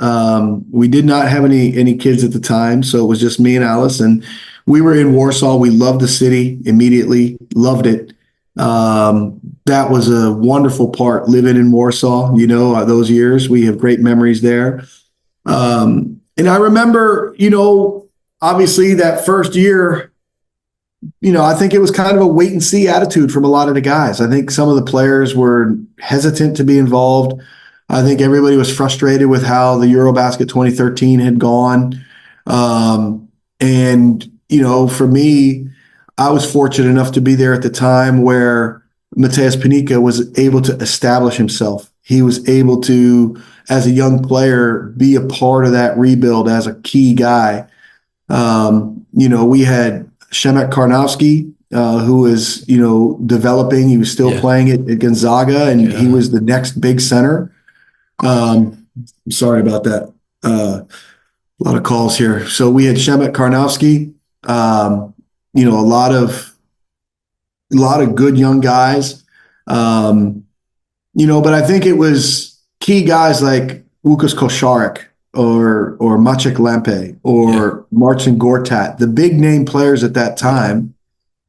We did not have any kids at the time, so it was just me and Alice, and we were in Warsaw. We loved the city immediately, loved it. That was a wonderful part, living in Warsaw, those years. We have great memories there. And I remember, obviously that first year, I think it was kind of a wait and see attitude from a lot of the guys. I think some of the players were hesitant to be involved. I think everybody was frustrated with how the Eurobasket 2013 had gone. For me, I was fortunate enough to be there at the time where Mateusz Panika was able to establish himself. He was able to, as a young player, be a part of that rebuild as a key guy. We had Przemek Karnowski, who was, developing. He was still playing at Gonzaga, and he was the next big center. Sorry about that. A lot of calls here. So we had Shemek Karnowski, a lot of good young guys. But I think it was key guys like Łukasz Koszarek or Maciek Lempe or Marcin Gortat, the big name players at that time.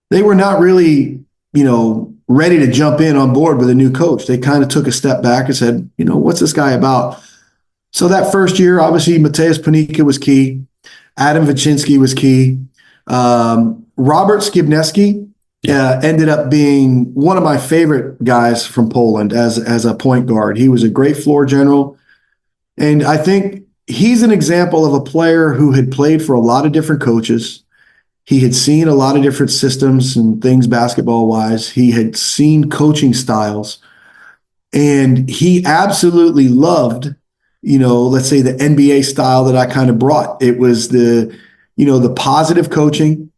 They were not really, ready to jump in on board with a new coach. They kind of took a step back and said, what's this guy about? So that first year, obviously, Mateusz Panika was key. Adam Waczyński was key. Robert Skibneski ended up being one of my favorite guys from Poland as a point guard. He was a great floor general. And I think he's an example of a player who had played for a lot of different coaches. He had seen a lot of different systems and things basketball-wise. He had seen coaching styles. And he absolutely loved, let's say the NBA style that I kind of brought. It was the positive coaching,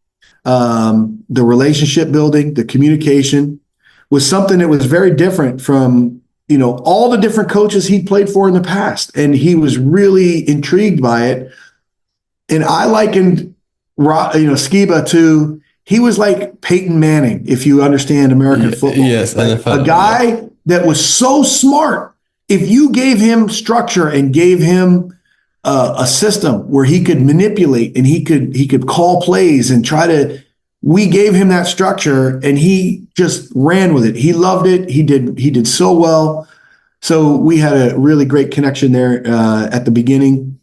the relationship building, the communication was something that was very different from, all the different coaches he played for in the past. And he was really intrigued by it. And I likened, Skiba to, he was like Peyton Manning, if you understand American football. Yes. Like a guy that was so smart. If you gave him structure and gave him a system where he could manipulate and he could call plays and we gave him that structure and he just ran with it. He loved it. He did so well. So we had a really great connection there at the beginning.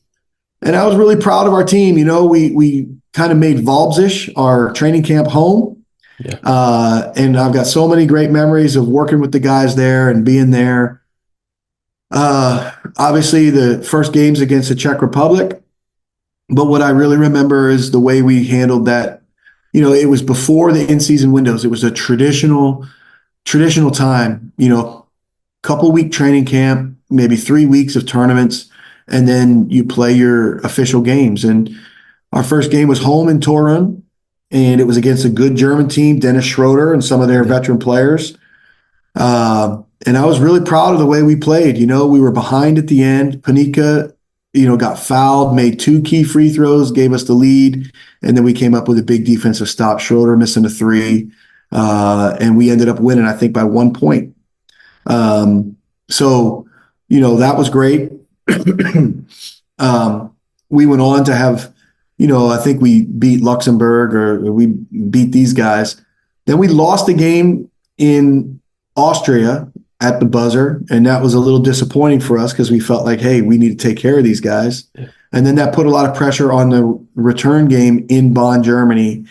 And I was really proud of our team. We kind of made Walczyć our training camp home. Yeah. And I've got so many great memories of working with the guys there and being there. Obviously the first games against the Czech Republic, but what I really remember is the way we handled that. It was before the in-season windows. It was a traditional time, couple week training camp, maybe 3 weeks of tournaments, and then you play your official games. And our first game was home in Torun, and it was against a good German team, Dennis Schroeder and some of their veteran players. And I was really proud of the way we played. We were behind at the end. Panika, got fouled, made 2 key free throws, gave us the lead. And then we came up with a big defensive stop, Schroeder missing a 3. And we ended up winning, I think, by 1 point. So, that was great. We went on to have, I think we beat Luxembourg or we beat these guys. Then we lost a game in Austria at the buzzer, and that was a little disappointing for us because we felt like, hey, we need to take care of these guys. Yeah. And then that put a lot of pressure on the return game in Bonn, Germany.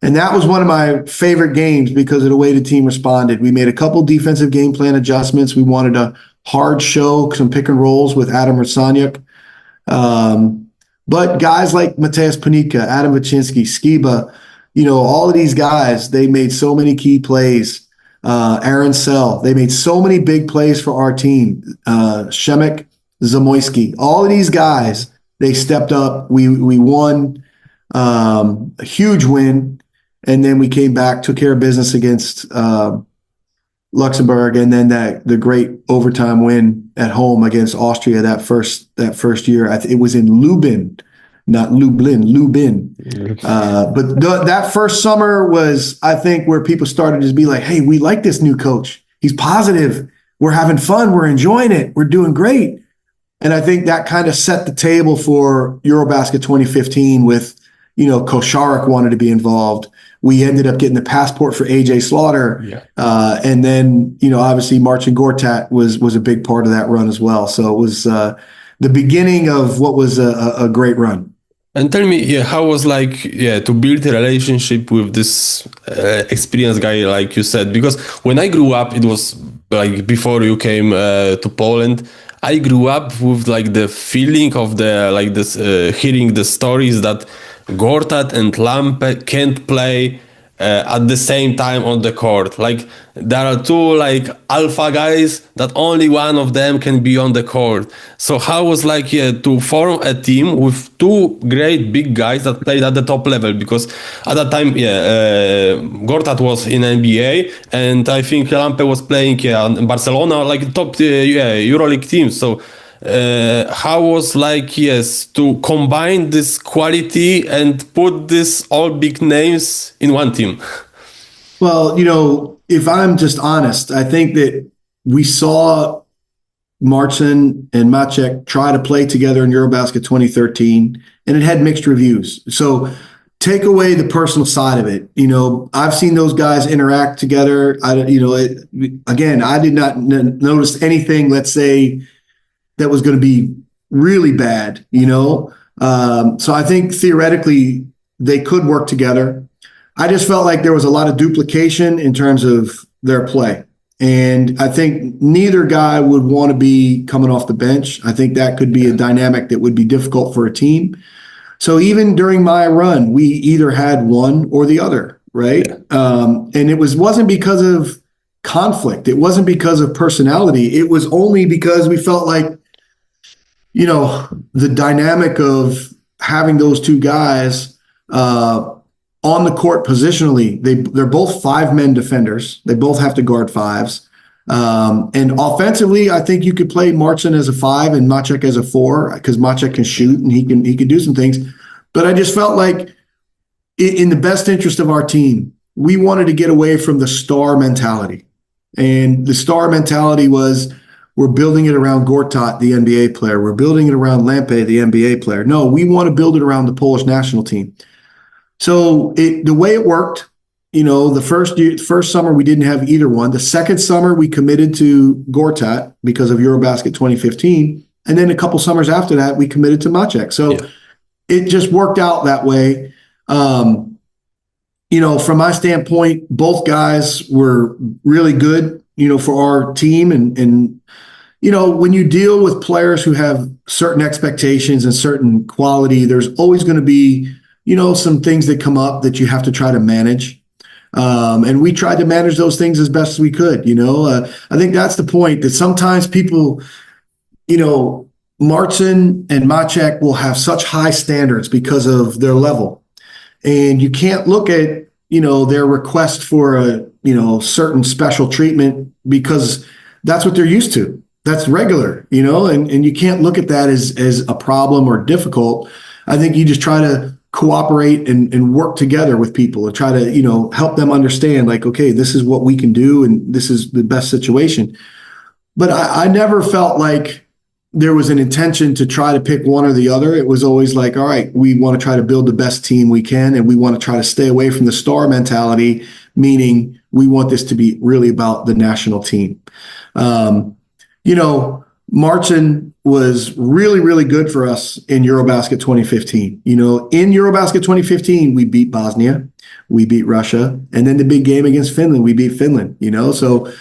And that was one of my favorite games because of the way the team responded. We made a couple defensive game plan adjustments. We wanted a hard show, some pick and rolls with Adam Rasaniuk. But guys like Mateusz Panika, Adam Waczyński, Skiba, all of these guys, they made so many key plays. Aaron Sell, they made so many big plays for our team. Shemek Zamoyski, all of these guys, they stepped up. We won a huge win, and then we came back, took care of business against Luxembourg, and then the great overtime win at home against Austria that first year. It was in Lubin, not Lublin, Lubin. But that first summer was, I think, where people started to be like, hey, we like this new coach. He's positive. We're having fun. We're enjoying it. We're doing great. And I think that kind of set the table for Eurobasket 2015 with, Koszarek wanted to be involved. We ended up getting the passport for AJ Slaughter. Yeah. And then, obviously Marcin Gortat was a big part of that run as well. So it was the beginning of what was a great run. And tell me, how was to build a relationship with this experienced guy, like you said? Because when I grew up, it was like before you came to Poland. I grew up with the feeling of hearing the stories that Gortat and Lampe can't play at the same time on the court. Like there are two like alpha guys that only one of them can be on the court. So how was like to form a team with two great big guys that played at the top level? Because at that time, Gortat was in NBA, and I think Lampe was playing in Barcelona, like top EuroLeague teams. So how was like to combine this quality and put this all big names in one team? Well, if I'm just honest, I think that we saw Marcin and Maciek try to play together in Eurobasket 2013, and it had mixed reviews. So take away the personal side of it. I've seen those guys interact together. I did not notice anything, let's say, that was going to be really bad, So I think theoretically they could work together. I just felt like there was a lot of duplication in terms of their play. And I think neither guy would want to be coming off the bench. I think that could be a dynamic that would be difficult for a team. So even during my run, we either had one or the other, right? And it wasn't because of conflict. It wasn't because of personality. It was only because we felt like, the dynamic of having those two guys on the court positionally, they're both 5-man defenders. They both have to guard fives. And offensively, I think you could play Marcin as a 5 and Maciek as a 4 because Maciek can shoot and he can do some things. But I just felt like in the best interest of our team, we wanted to get away from the star mentality. And the star mentality was, we're building it around Gortat, the NBA player. We're building it around Lampe, the NBA player. No, we want to build it around the Polish national team. So the way it worked, the first summer we didn't have either one. The second summer we committed to Gortat because of Eurobasket 2015. And then a couple summers after that, we committed to Maciek. So it just worked out that way. From my standpoint, both guys were really good, for our team. And when you deal with players who have certain expectations and certain quality, there's always going to be, some things that come up that you have to try to manage. And we tried to manage those things as best as we could. I think that's the point, that sometimes people, Marcin and Maciek will have such high standards because of their level. And you can't look at, their request for a, certain special treatment because that's what they're used to. That's regular, and you can't look at that as a problem or difficult. I think you just try to cooperate and work together with people and try to, help them understand, like, okay, this is what we can do and this is the best situation. But I never felt like there was an intention to try to pick one or the other. It was always like, all right, we want to try to build the best team we can, and we want to try to stay away from the star mentality, meaning we want this to be really about the national team. Marcin was really, really good for us in Eurobasket 2015. In Eurobasket 2015, we beat Bosnia, we beat Russia, and then the big game against Finland, we beat Finland, So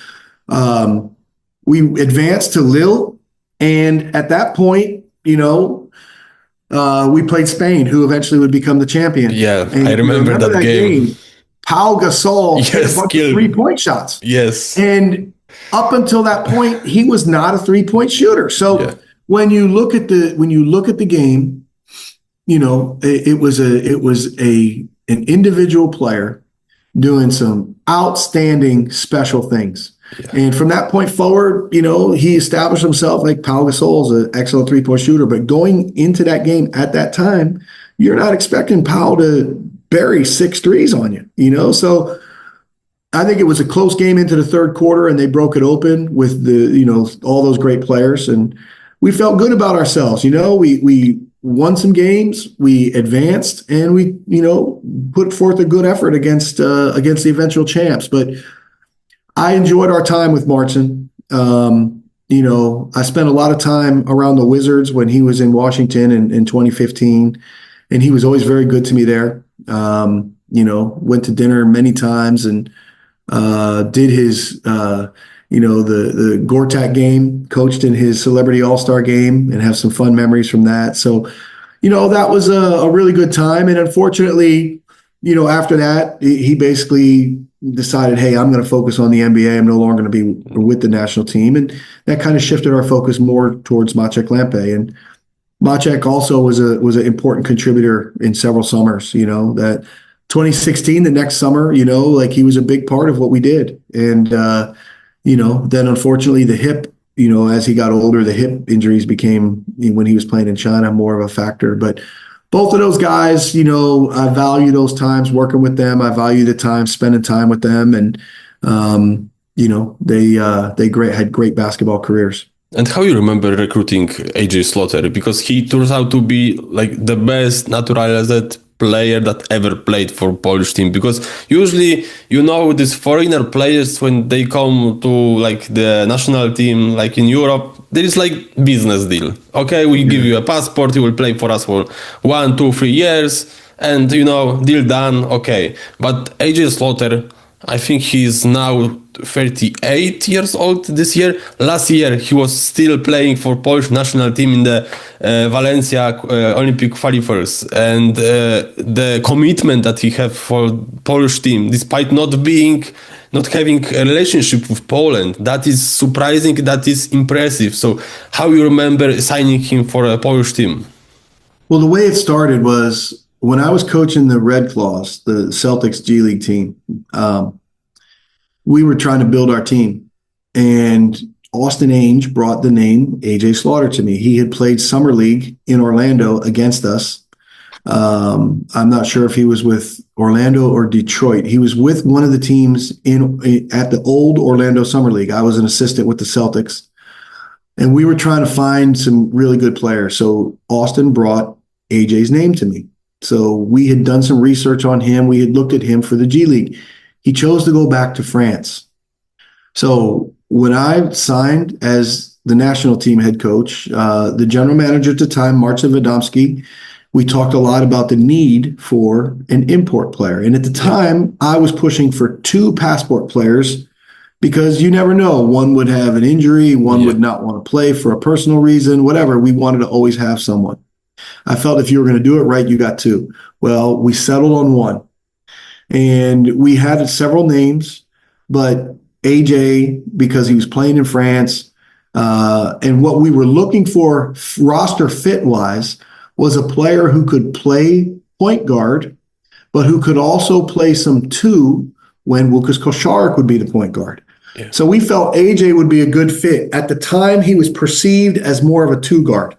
we advanced to Lille, and at that point, we played Spain, who eventually would become the champion. Yeah, and I remember that game. Pau Gasol hit a bunch of 3-point shots. Yes. And up until that point, he was not a 3-point shooter. So when you look at the game, it was an individual player doing some outstanding special things. Yeah. And from that point forward, he established himself like Pau Gasol is an excellent 3-point shooter. But going into that game at that time, you're not expecting Pau to bury 6 threes on you, So I think it was a close game into the third quarter, and they broke it open with all those great players, and we felt good about ourselves. We won some games, we advanced, and we put forth a good effort against the eventual champs. But I enjoyed our time with Marcin. I spent a lot of time around the Wizards when he was in Washington in 2015, and he was always very good to me there. Went to dinner many times and did his, the Gortat game, coached in his Celebrity All-Star game, and have some fun memories from that. So, that was a really good time. And unfortunately, after that, he basically decided, hey, I'm going to focus on the NBA. I'm no longer going to be with the national team. And that kind of shifted our focus more towards Maciek Lampe. And Maciek also was an important contributor in several summers, that 2016, the next summer, like he was a big part of what we did. And, then unfortunately the hip, as he got older, the hip injuries became, when he was playing in China, more of a factor. But both of those guys, I value those times working with them. I value the time spending time with them, and they had great basketball careers. And how you remember recruiting AJ Slaughter? Because he turns out to be like the best naturalized player that ever played for Polish team. Because usually, these foreigner players, when they come to like the national team, like in Europe, there is like business deal. Okay, we give you a passport, you will play for us for 1, 2, 3 years, and deal done. Okay, but AJ Slaughter, I think he's now 38 years old this year. Last year, he was still playing for Polish national team in the Valencia Olympic qualifiers. And the commitment that he have for Polish team, despite not having a relationship with Poland, that is surprising, that is impressive. So how you remember signing him for a Polish team? Well, the way it started was when I was coaching the Red Claws, the Celtics G League team, we were trying to build our team. And Austin Ainge brought the name AJ Slaughter to me. He had played Summer League in Orlando against us. I'm not sure if he was with Orlando or Detroit. He was with one of the teams at the old Orlando Summer League. I was an assistant with the Celtics. And we were trying to find some really good players. So Austin brought AJ's name to me. So we had done some research on him. We had looked at him for the G League. He chose to go back to France. So when I signed as the national team head coach, the general manager at the time, Marcin Wiadomski, we talked a lot about the need for an import player. And at the time, I was pushing for 2 passport players because you never know. One would have an injury, one would not want to play for a personal reason, whatever. We wanted to always have someone. I felt if you were going to do it right, you got 2. Well, we settled on 1. And we had several names, but AJ, because he was playing in France, and what we were looking for roster fit-wise was a player who could play point guard, but who could also play some 2 when Łukasz Koszarek would be the point guard. Yeah. So we felt AJ would be a good fit. At the time, he was perceived as more of a 2 guard.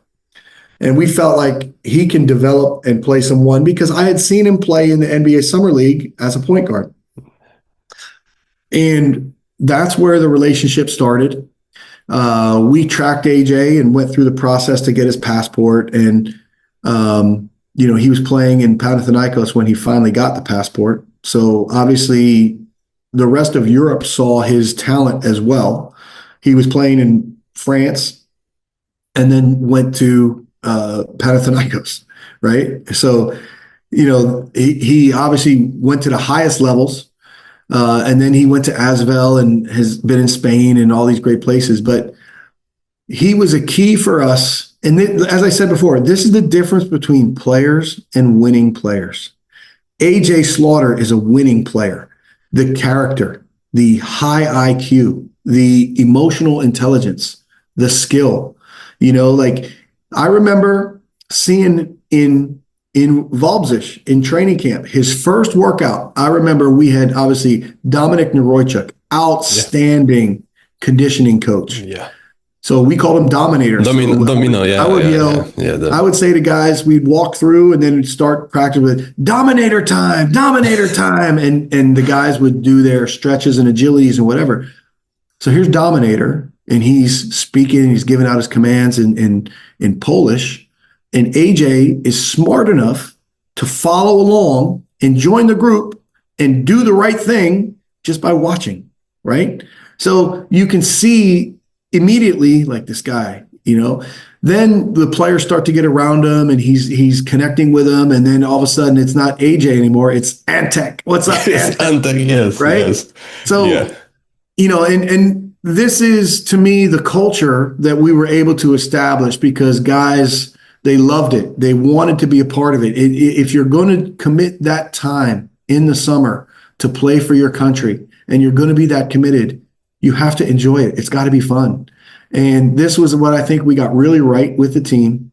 And we felt like he can develop and play some 1 because I had seen him play in the NBA Summer League as a point guard. And that's where the relationship started. We tracked AJ and went through the process to get his passport. And, he was playing in Panathinaikos when he finally got the passport. So obviously the rest of Europe saw his talent as well. He was playing in France and then went to Panathinaikos, right? So, he obviously went to the highest levels, and then he went to Asvel and has been in Spain and all these great places. But he was a key for us. And as I said before, this is the difference between players and winning players. AJ Slaughter is a winning player. The character, the high IQ, the emotional intelligence, the skill, I remember seeing in Walczyć in training camp, his first workout. I remember we had obviously Dominik Noroychuk, outstanding conditioning coach. Yeah. So we called him Dominator. Domino, yeah. I would yell. I would say to guys, we'd walk through and then we'd start practice with Dominator time, and the guys would do their stretches and agilities and whatever. So here's Dominator. And he's speaking, he's giving out his commands in Polish. And AJ is smart enough to follow along and join the group and do the right thing just by watching, right? So you can see immediately, like this guy, then the players start to get around him and he's connecting with them. And then all of a sudden it's not AJ anymore. It's Antek. What's up, Antek? Antek, yes. Right? Yes. So, and this is, to me, the culture that we were able to establish because guys, they loved it. They wanted to be a part of it. If you're going to commit that time in the summer to play for your country and you're going to be that committed, you have to enjoy it. It's got to be fun. And this was what I think we got really right with the team.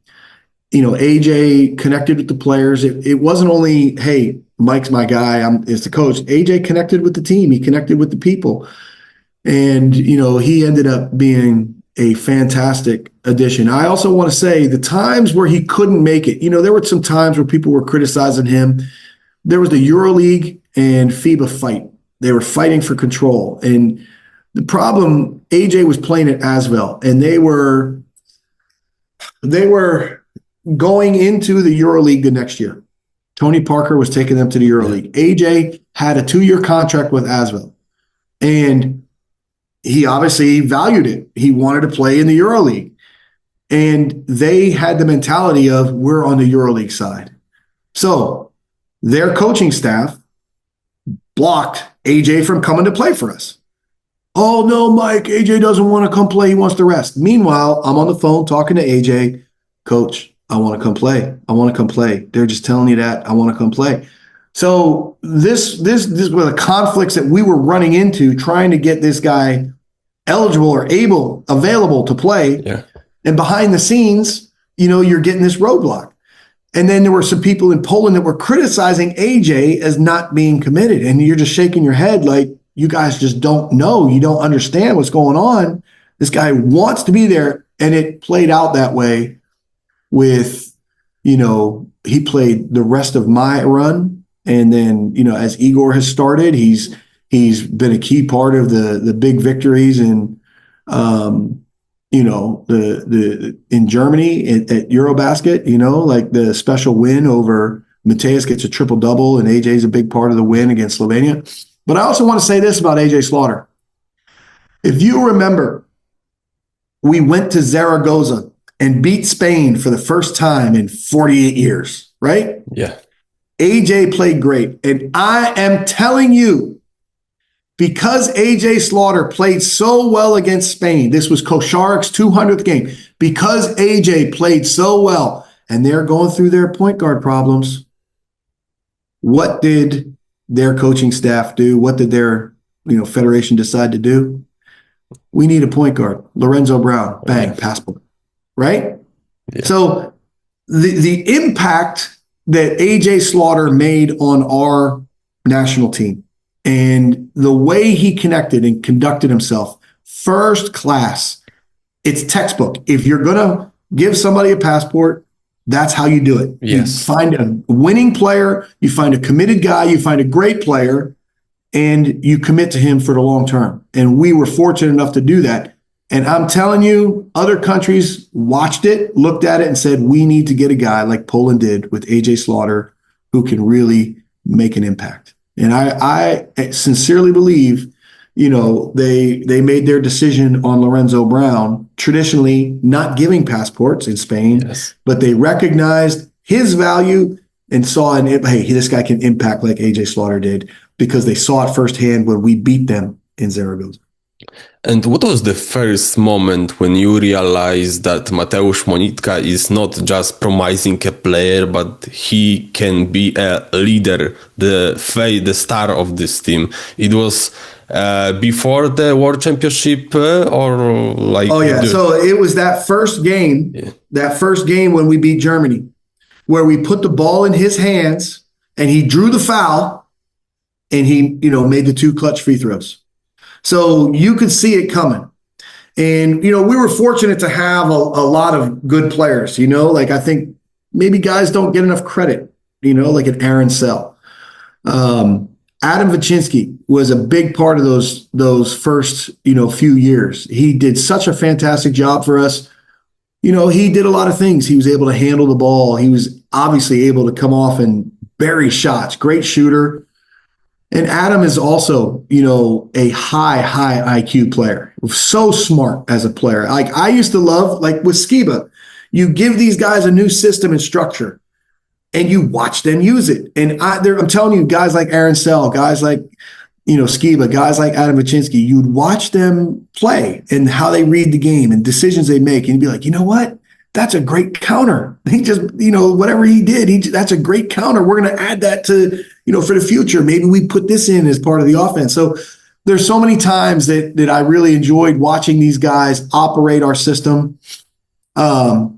You know, AJ connected with the players. It wasn't only, hey, Mike's my guy, it's the coach. AJ connected with the team. He connected with the people. And, you know, he ended up being a fantastic addition. I also want to say the times where he couldn't make it, you know, there were some times where people were criticizing him. There was the EuroLeague and FIBA fight. They were fighting for control. And the problem, AJ was playing at Asvel, and they were going into the EuroLeague the next year. Tony Parker was taking them to the EuroLeague. AJ had a 2-year contract with Asvel, and he obviously valued it. He wanted to play in the EuroLeague, and they had the mentality of, we're on the EuroLeague side. So their coaching staff blocked AJ from coming to play for us. Oh, no, Mike, AJ doesn't want to come play. He wants to rest. Meanwhile, I'm on the phone talking to AJ. Coach, I want to come play. I want to come play. They're just telling you that. I want to come play. So this were the conflicts that we were running into trying to get this guy eligible or available to play. Yeah. And behind the scenes, you know, you're getting this roadblock. And then there were some people in Poland that were criticizing AJ as not being committed. And you're just shaking your head like, you guys just don't know. You don't understand what's going on. This guy wants to be there. And it played out that way with, you know, he played the rest of my run. And then, you know, as Igor has started, he's been a key part of the big victories in, you know, the in Germany at Eurobasket, you know, like the special win over Mateus gets a triple-double, and AJ's a big part of the win against Slovenia. But I also want to say this about AJ Slaughter. If you remember, we went to Zaragoza and beat Spain for the first time in 48 years, right? Yeah. AJ played great. And I am telling you, because AJ Slaughter played so well against Spain, this was Kosharik's 200th game, because AJ played so well, and they're going through their point guard problems, what did their coaching staff do? What did their, you know, federation decide to do? We need a point guard. Lorenzo Brown, bang, passport, right? Yeah. So the impact that AJ Slaughter made on our national team and the way he connected and conducted himself, first class. It's textbook. If you're going to give somebody a passport, that's how you do it. Yes. You find a winning player, you find a committed guy, you find a great player, and you commit to him for the long term. And we were fortunate enough to do that. And I'm telling you, other countries watched it, looked at it, and said, we need to get a guy like Poland did with AJ Slaughter who can really make an impact. And I sincerely believe, you know, they made their decision on Lorenzo Brown, traditionally not giving passports in Spain, Yes. but they recognized his value and saw, hey, this guy can impact like AJ Slaughter did, because they saw it firsthand when we beat them in Zaragoza. And what was the first moment when you realized that Mateusz Monitka is not just promising a player, but he can be a leader, the star of this team? It was before the World Championship or like... Oh, yeah. So it was that first game, when we beat Germany, where we put the ball in his hands and he drew the foul and he, you know, made the 2 clutch free throws. So you could see it coming. And, you know, we were fortunate to have a lot of good players, you know, like I think maybe guys don't get enough credit, you know, like an Aaron Sell. Adam Waczyński was a big part of those first, you know, few years. He did such a fantastic job for us. You know, he did a lot of things. He was able to handle the ball. He was obviously able to come off and bury shots. Great shooter. And Adam is also, you know, a high IQ player. So smart as a player. Like I used to love, like with Skiba, you give these guys a new system and structure and you watch them use it. And I'm telling you, guys like Aaron Sell, guys like, you know, Skiba, guys like Adam Waczyński, you'd watch them play and how they read the game and decisions they make. And you'd be like, you know what? That's a great counter. He just, you know, whatever he did, that's a great counter. We're going to add that to, for the future, maybe we put this in as part of the offense. So there's so many times that I really enjoyed watching these guys operate our system. But,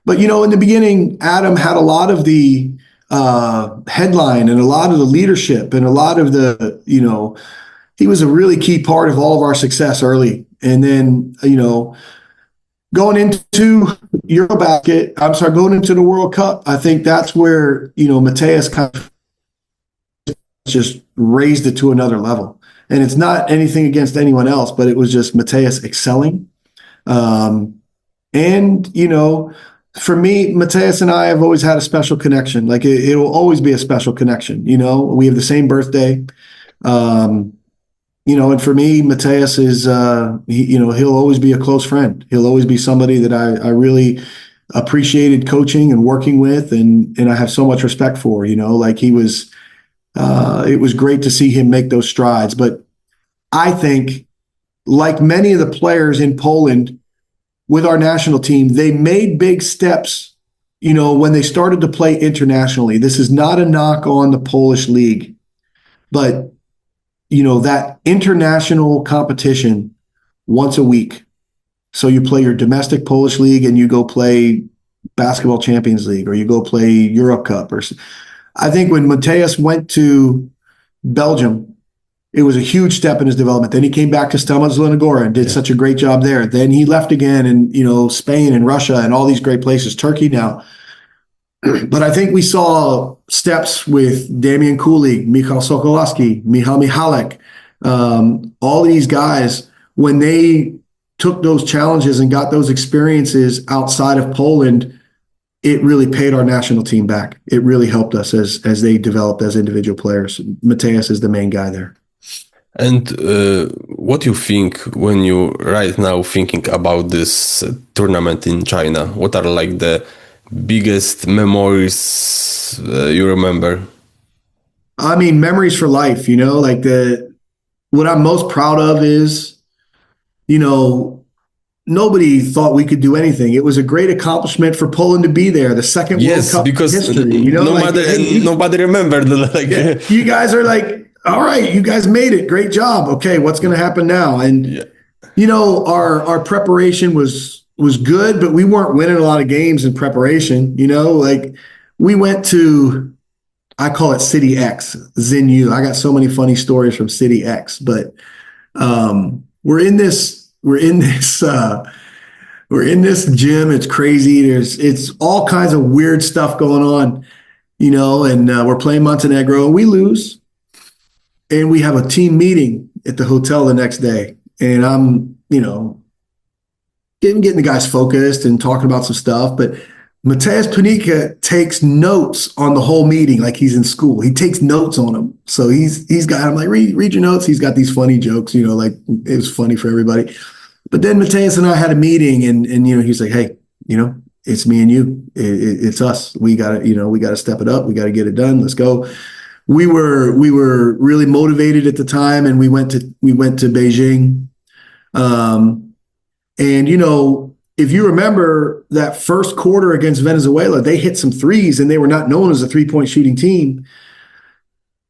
in the beginning, Adam had a lot of the headline and a lot of the leadership and a lot of the, he was a really key part of all of our success early. And then, going into going into the World Cup, I think that's where, Matthias kind of just raised it to another level. And it's not anything against anyone else, but it was just Matthias excelling. For me, Matthias and I have always had a special connection. Like it will always be a special connection. We have the same birthday. And for me, Matthias is, he'll always be a close friend. He'll always be somebody that I really appreciated coaching and working with, and I have so much respect for. Like he was. It was great to see him make those strides. But I think, like many of the players in Poland with our national team, they made big steps, when they started to play internationally. This is not a knock on the Polish league, but, that international competition once a week. So you play your domestic Polish league and you go play Basketball Champions League, or you go play Europe Cup. I think when Matthias went to Belgium, it was a huge step in his development. Then he came back to Stelma Zlenogora and did such a great job there. Then he left again, and Spain and Russia and all these great places, Turkey now. But I think we saw steps with Damian Kulik, Michał Sokolowski, Michał Michalek, all these guys, when they took those challenges and got those experiences outside of Poland, it really paid our national team back. It really helped us as they developed as individual players. Matthias is the main guy there. And what do you think when you right now thinking about this tournament in China? What are like the biggest memories you remember? I mean, memories for life, like what I'm most proud of is, nobody thought we could do anything. It was a great accomplishment for Poland to be there. The second World Cup because in history, nobody remembered. You guys are like, all right, you guys made it. Great job. Okay, what's going to happen now? And our preparation was good, but we weren't winning a lot of games in preparation. Like we went to, I call it City X, Xinyu. I got so many funny stories from City X, but we're in this gym. It's crazy. It's all kinds of weird stuff going on, and we're playing Montenegro and we lose. And we have a team meeting at the hotel the next day. And I'm, getting the guys focused and talking about some stuff. But Mateusz Panika takes notes on the whole meeting like he's in school. He takes notes on them. So he's got, I'm like, read your notes. He's got these funny jokes, like it was funny for everybody. But then Matthias and I had a meeting and he's like, hey, it's me and you. It's us. We got to step it up. We got to get it done. Let's go. We were really motivated at the time, and we went to Beijing. If you remember that first quarter against Venezuela, they hit some threes and they were not known as a 3-point shooting team.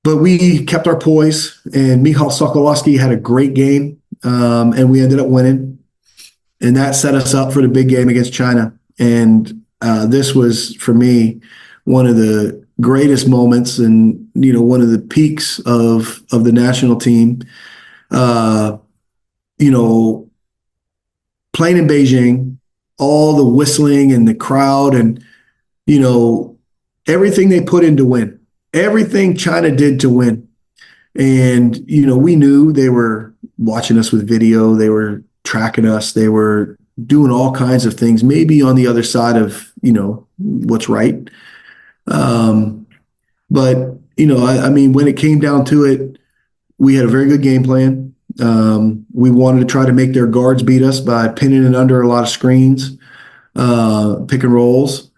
But we kept our poise, and Michał Sokolowski had a great game, and we ended up winning. And that set us up for the big game against China. And this was, for me, one of the greatest moments and, one of the peaks of the national team. Playing in Beijing, all the whistling and the crowd and, everything they put in to win, everything China did to win. And, we knew they were watching us with video. They were tracking us. They were doing all kinds of things, maybe on the other side of, what's right. But, when it came down to it, we had a very good game plan. We wanted to try to make their guards beat us by pinning it under a lot of screens, pick and rolls.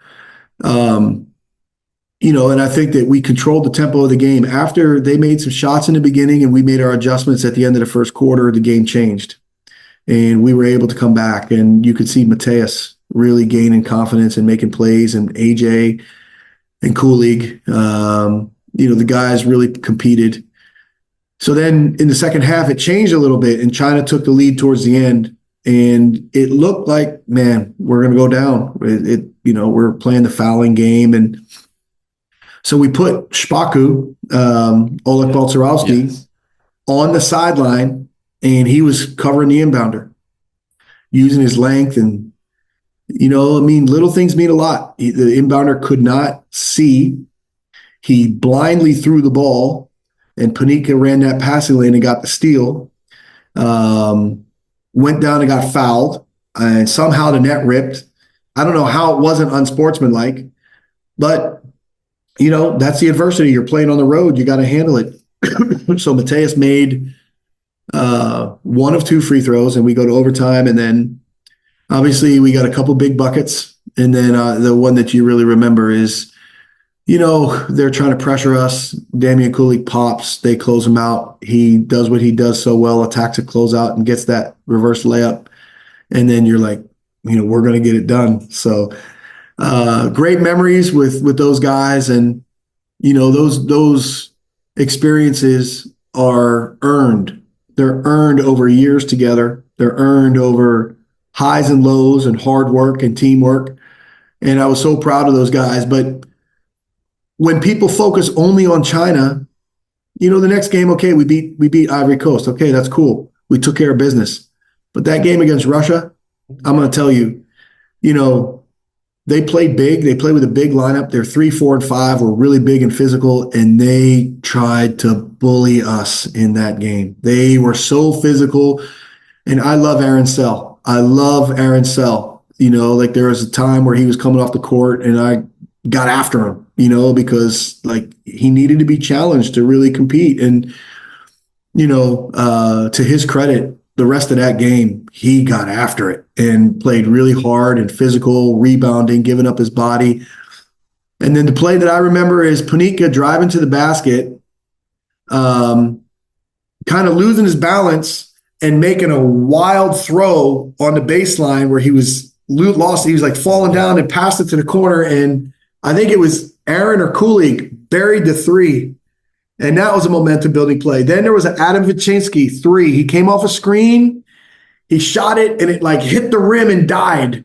And I think that we controlled the tempo of the game. After they made some shots in the beginning and we made our adjustments at the end of the first quarter, the game changed. And we were able to come back. And you could see Matthias really gaining confidence and making plays, and AJ and Kulig. the guys really competed. So then in the second half, it changed a little bit, and China took the lead towards the end, and it looked like, man, we're going to go down. We're playing the fouling game, and so we put Spaku, Oleg Balcerowski, on the sideline, and he was covering the inbounder, using his length. And, little things mean a lot. The inbounder could not see. He blindly threw the ball, and Panika ran that passing lane and got the steal. Went down and got fouled, and somehow the net ripped. I don't know how it wasn't unsportsmanlike, but, that's the adversity. You're playing on the road. You got to handle it. So Mateus made one of two free throws, and we go to overtime. And then obviously we got a couple big buckets. And then the one that you really remember is, they're trying to pressure us. Damian Kulik pops. They close him out. He does what he does so well, attacks a closeout and gets that reverse layup. And then you're like, we're going to get it done. So great memories with those guys. And, those experiences are earned. They're earned over years together. They're earned over highs and lows and hard work and teamwork. And I was so proud of those guys. But when people focus only on China, the next game, okay, we beat Ivory Coast. Okay, that's cool. We took care of business. But that game against Russia, I'm going to tell you, they played big. They played with a big lineup. Their 3, 4, and 5 were really big and physical, and they tried to bully us in that game. They were so physical, and I love Aaron Sell. I love Aaron Sell. There was a time where he was coming off the court, and I got after him, because he needed to be challenged to really compete. And, to his credit, the rest of that game, he got after it and played really hard and physical, rebounding, giving up his body. And then the play that I remember is Panika driving to the basket, kind of losing his balance and making a wild throw on the baseline where he was lost. He was falling down and passed it to the corner. And I think it was Aaron or Kulig buried the three. And that was a momentum building play. Then there was an Adam Waczyński 3. He came off a screen, he shot it, and it hit the rim and died.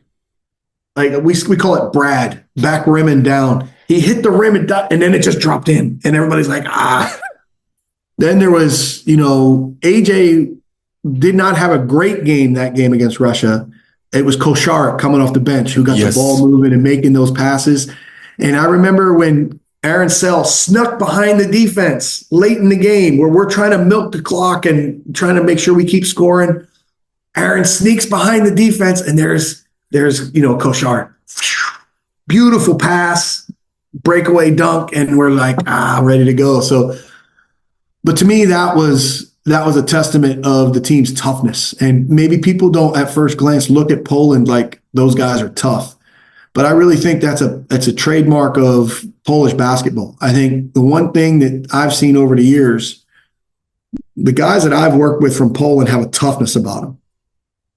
We call it Brad, back rim and down. He hit the rim and died, and then it just dropped in. And everybody's like, ah. Then there was, AJ did not have a great game that game against Russia. It was Koshar coming off the bench who got the ball moving and making those passes. And I remember when Aaron Sell snuck behind the defense late in the game where we're trying to milk the clock and trying to make sure we keep scoring. Aaron sneaks behind the defense, and there's Koshar. Beautiful pass, breakaway dunk, and we're like, ready to go. So, but to me, that was a testament of the team's toughness. And maybe people don't at first glance look at Poland like those guys are tough. But I really think that's a trademark of Polish basketball. I think the one thing that I've seen over the years, the guys that I've worked with from Poland have a toughness about them.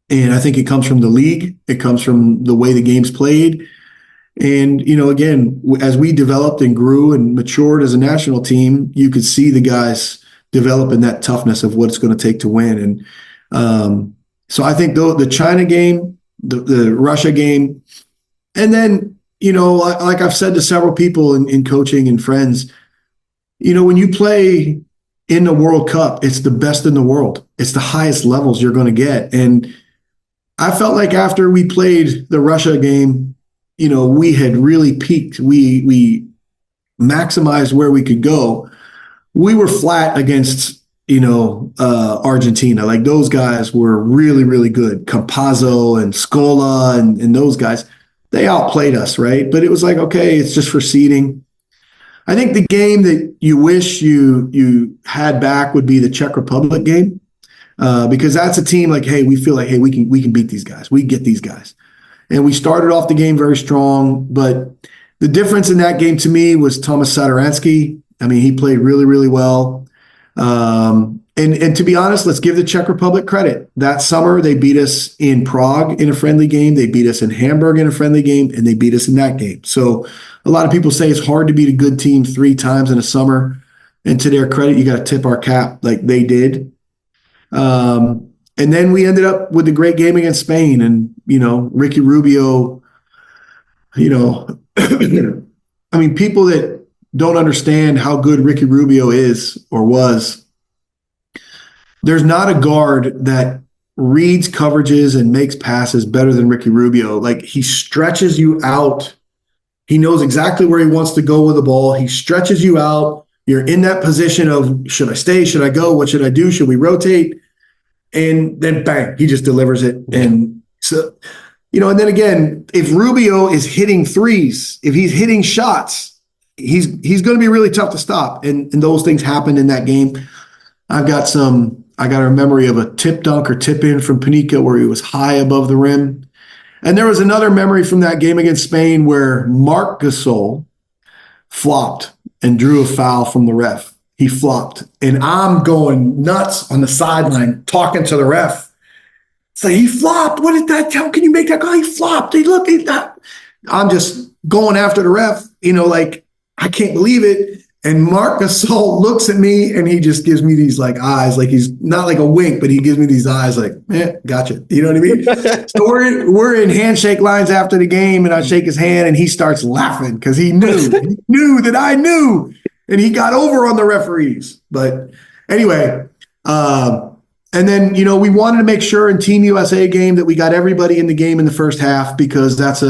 And I think it comes from the league. It comes from the way the game's played. And, again, as we developed and grew and matured as a national team, you could see the guys developing that toughness of what it's going to take to win. And so I think the China game, the Russia game, and then, like I've said to several people in coaching and friends, when you play in the World Cup, it's the best in the world. It's the highest levels you're going to get. And I felt like after we played the Russia game, we had really peaked. We maximized where we could go. We were flat against, Argentina. Those guys were really, really good. Campazzo and Scola and those guys. They outplayed us, right? But it was okay, it's just for seeding. I think the game that you wish you had back would be the Czech Republic game, because that's a team hey, we feel hey, we can beat these guys. We get these guys. And we started off the game very strong, but the difference in that game to me was Thomas Sadaransky. I mean, he played really, really well. And And to be honest, let's give the Czech Republic credit. That summer, they beat us in Prague in a friendly game. They beat us in Hamburg in a friendly game, and they beat us in that game. So a lot of people say it's hard to beat a good team 3 times in a summer. And to their credit, you got to tip our cap like they did. And then we ended up with a great game against Spain. And, Ricky Rubio, I mean, people that don't understand how good Ricky Rubio is or was, there's not a guard that reads coverages and makes passes better than Ricky Rubio. Like, he stretches you out. He knows exactly where he wants to go with the ball. He stretches you out. You're in that position of, should I stay? Should I go? What should I do? Should we rotate? And then bang, he just delivers it. And so, and then again, if Rubio is hitting threes, if he's hitting shots, he's going to be really tough to stop. And those things happened in that game. I got a memory of a tip dunk or tip in from Panica where he was high above the rim. And there was another memory from that game against Spain where Marc Gasol flopped and drew a foul from the ref. He flopped. And I'm going nuts on the sideline talking to the ref. Say, he flopped. What did that tell? Can you make that call? He flopped. I'm just going after the ref, I can't believe it. And Marc Gasol looks at me and he just gives me these eyes, like he's not like a wink, but he gives me these eyes like, gotcha. You know what I mean? So we're in handshake lines after the game, and I shake his hand and he starts laughing because he knew that I knew, and he got over on the referees. But anyway, and then, we wanted to make sure in Team USA game that we got everybody in the game in the first half, because that's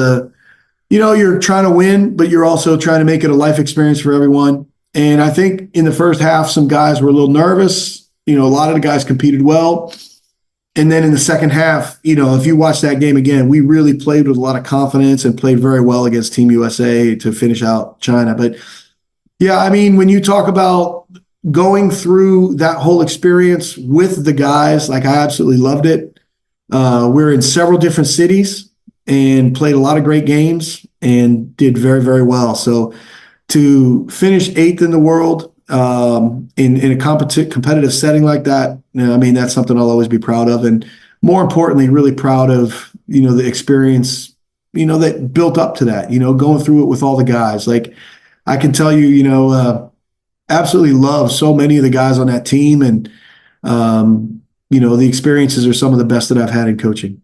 you're trying to win, but you're also trying to make it a life experience for everyone. And I think in the first half, some guys were a little nervous. A lot of the guys competed well. And then in the second half, if you watch that game again, we really played with a lot of confidence and played very well against Team USA to finish out China. But yeah, I mean, when you talk about going through that whole experience with the guys, I absolutely loved it. We're in several different cities and played a lot of great games and did very, very well. So to finish 8th in the world in a competitive setting like that, that's something I'll always be proud of. And more importantly, really proud of, the experience, that built up to that, going through it with all the guys. Like, I can tell you, absolutely love so many of the guys on that team. And, the experiences are some of the best that I've had in coaching.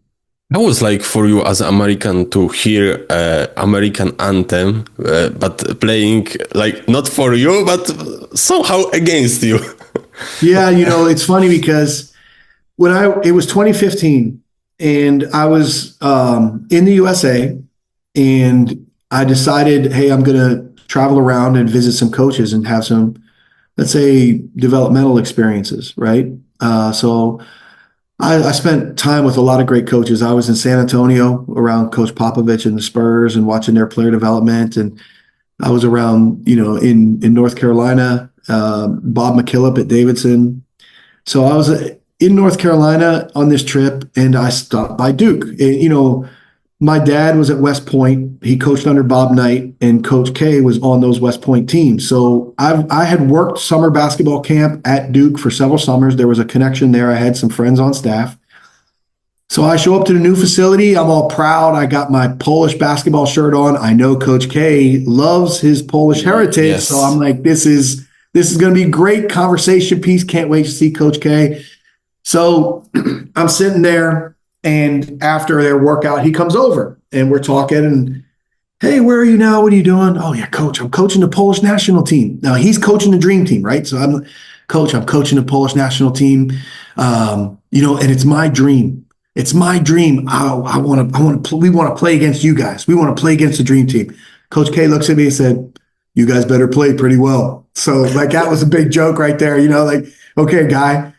How was like for you as American to hear American anthem, but playing not for you, but somehow against you? Yeah, it's funny because it was 2015 and I was in the USA, and I decided, hey, I'm going to travel around and visit some coaches and have some, let's say, developmental experiences, right? So I spent time with a lot of great coaches. I was in San Antonio around Coach Popovich and the Spurs and watching their player development. And I was around, in North Carolina, Bob McKillop at Davidson. So I was in North Carolina on this trip, and I stopped by Duke. And, my dad was at West Point. He coached under Bob Knight, and Coach K was on those West Point teams. So I had worked summer basketball camp at Duke for several summers. There was a connection there. I had some friends on staff. So I show up to the new facility. I'm all proud. I got my Polish basketball shirt on. I know Coach K loves his Polish heritage. Yes. So I'm like, this is going to be a great conversation piece. Can't wait to see Coach K. So I'm sitting there. And after their workout, he comes over and we're talking and, hey, where are you now? What are you doing? Oh yeah, coach, I'm coaching the Polish national team. Now he's coaching the dream team, right? So I'm coaching the Polish national team. And it's my dream. It's my dream. We want to play against you guys. We want to play against the dream team. Coach K looks at me and said, you guys better play pretty well. So that was a big joke right there, okay, guy,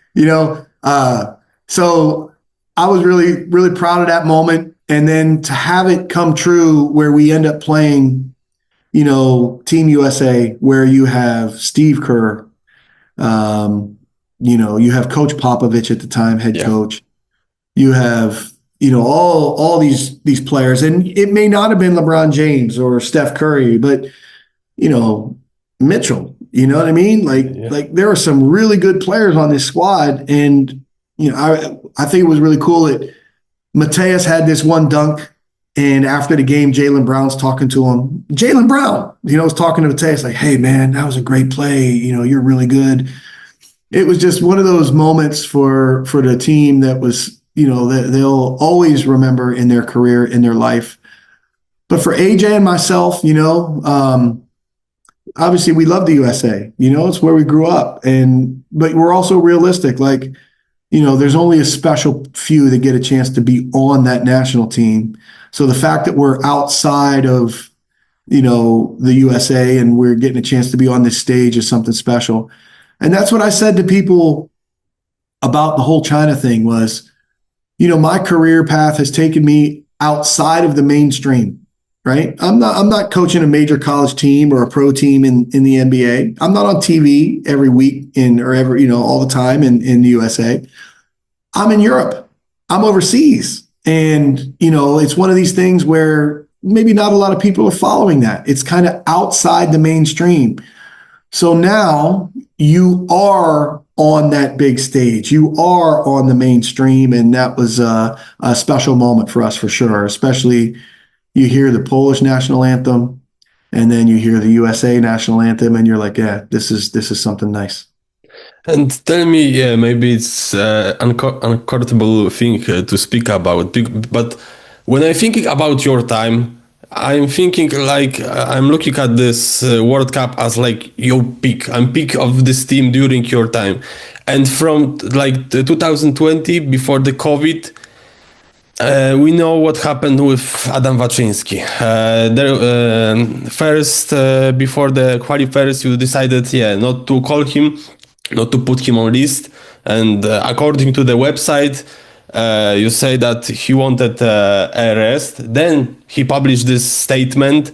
so I was really, really proud of that moment. And then to have it come true where we end up playing, Team USA, where you have Steve Kerr, you have Coach Popovich at the time, head coach. You have, all these players. And it may not have been LeBron James or Steph Curry, but, Mitchell, You know what I mean? Like there are some really good players on this squad. And, I think it was really cool that Mateus had this one dunk. And after the game, Jaylen Brown's talking to him. Jaylen Brown, was talking to Mateus like, hey, man, that was a great play. You're really good. It was just one of those moments for the team that was, that they'll always remember in their career, in their life. But for AJ and myself, obviously we love the USA. It's where we grew up. But we're also realistic. Like, there's only a special few that get a chance to be on that national team. So the fact that we're outside of, the USA and we're getting a chance to be on this stage is something special. And that's what I said to people about the whole China thing was, my career path has taken me outside of the mainstream, right? I'm not coaching a major college team or a pro team in the NBA. I'm not on TV every week all the time in the USA. I'm in Europe. I'm overseas. And, it's one of these things where maybe not a lot of people are following that. It's kind of outside the mainstream. So now you are on that big stage. You are on the mainstream. And that was a special moment for us, for sure. Especially you hear the Polish national anthem and then you hear the USA national anthem and you're like, yeah, this is something nice. And tell me, maybe it's uncomfortable thing to speak about, but when I'm thinking about your time, I'm thinking like I'm looking at this World Cup as like your peak. I'm peak of this team during your time, and from like the 2020 before the COVID. We know what happened with Adam Waczyński. First, before the qualifiers, you decided, not to call him, not to put him on list. And according to the website, you say that he wanted a rest. Then he published this statement.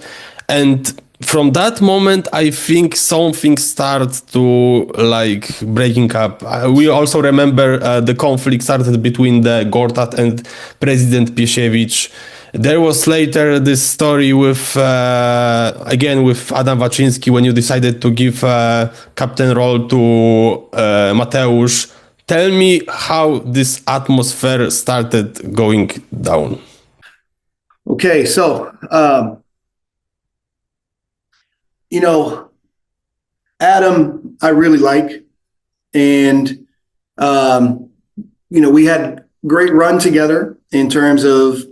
And from that moment, I think something starts to like breaking up. We also remember the conflict started between the Gortat and President Piesiewicz. There was later this story with, again, with Adam Waczyński when you decided to give captain role to Mateusz. Tell me how this atmosphere started going down. Okay, so, Adam, I really like, and, we had great run together in terms of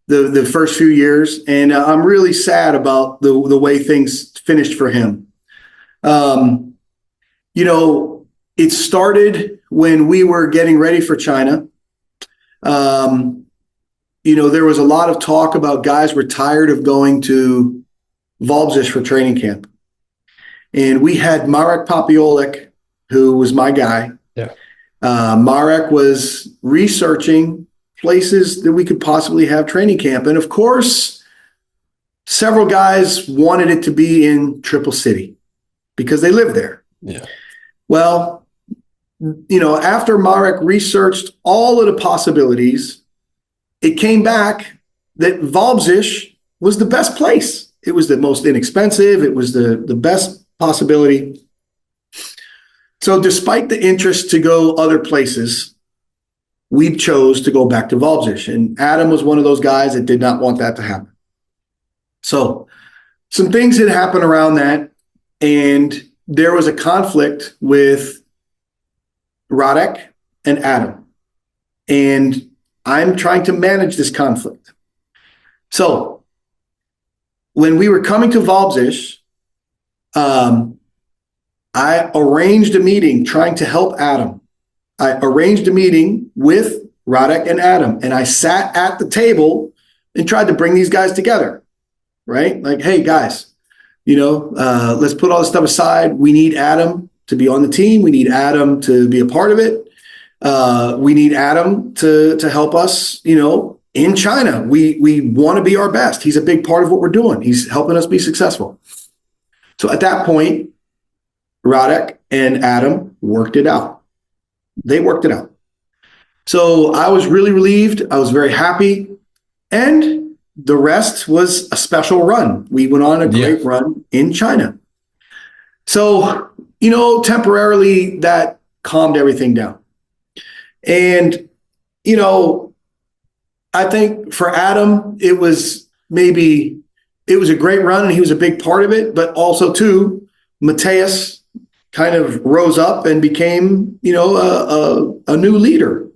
the first few years. And I'm really sad about the way things finished for him. It started when we were getting ready for China. There was a lot of talk about guys were tired of going to Walczyć for training camp. And we had Marek Popiolik, who was my guy. Yeah. Marek was researching places that we could possibly have training camp. And of course, several guys wanted it to be in Triple City because they live there. Yeah. Well, after Marek researched all of the possibilities, it came back that Walczyć was the best place. It was the most inexpensive. It was the best possibility. So despite the interest to go other places, we chose to go back to Walczyć. And Adam was one of those guys that did not want that to happen. So some things had happened around that. And there was a conflict with Radek and Adam. And I'm trying to manage this conflict. So when we were coming to Walczyć, I arranged a meeting trying to help Adam. I arranged a meeting with Radek and Adam, and I sat at the table and tried to bring these guys together, right? Like, hey, guys, let's put all this stuff aside. We need Adam to be on the team. We need Adam to be a part of it. We need Adam to help us, in China. We want to be our best. He's a big part of what we're doing. He's helping us be successful. So at that point, Radek and Adam worked it out. They worked it out. So I was really relieved. I was very happy. And the rest was a special run. We went on a great run in China. So, temporarily that calmed everything down. And, I think for Adam, it was a great run and he was a big part of it, but also too, Mateus kind of rose up and became, a new leader.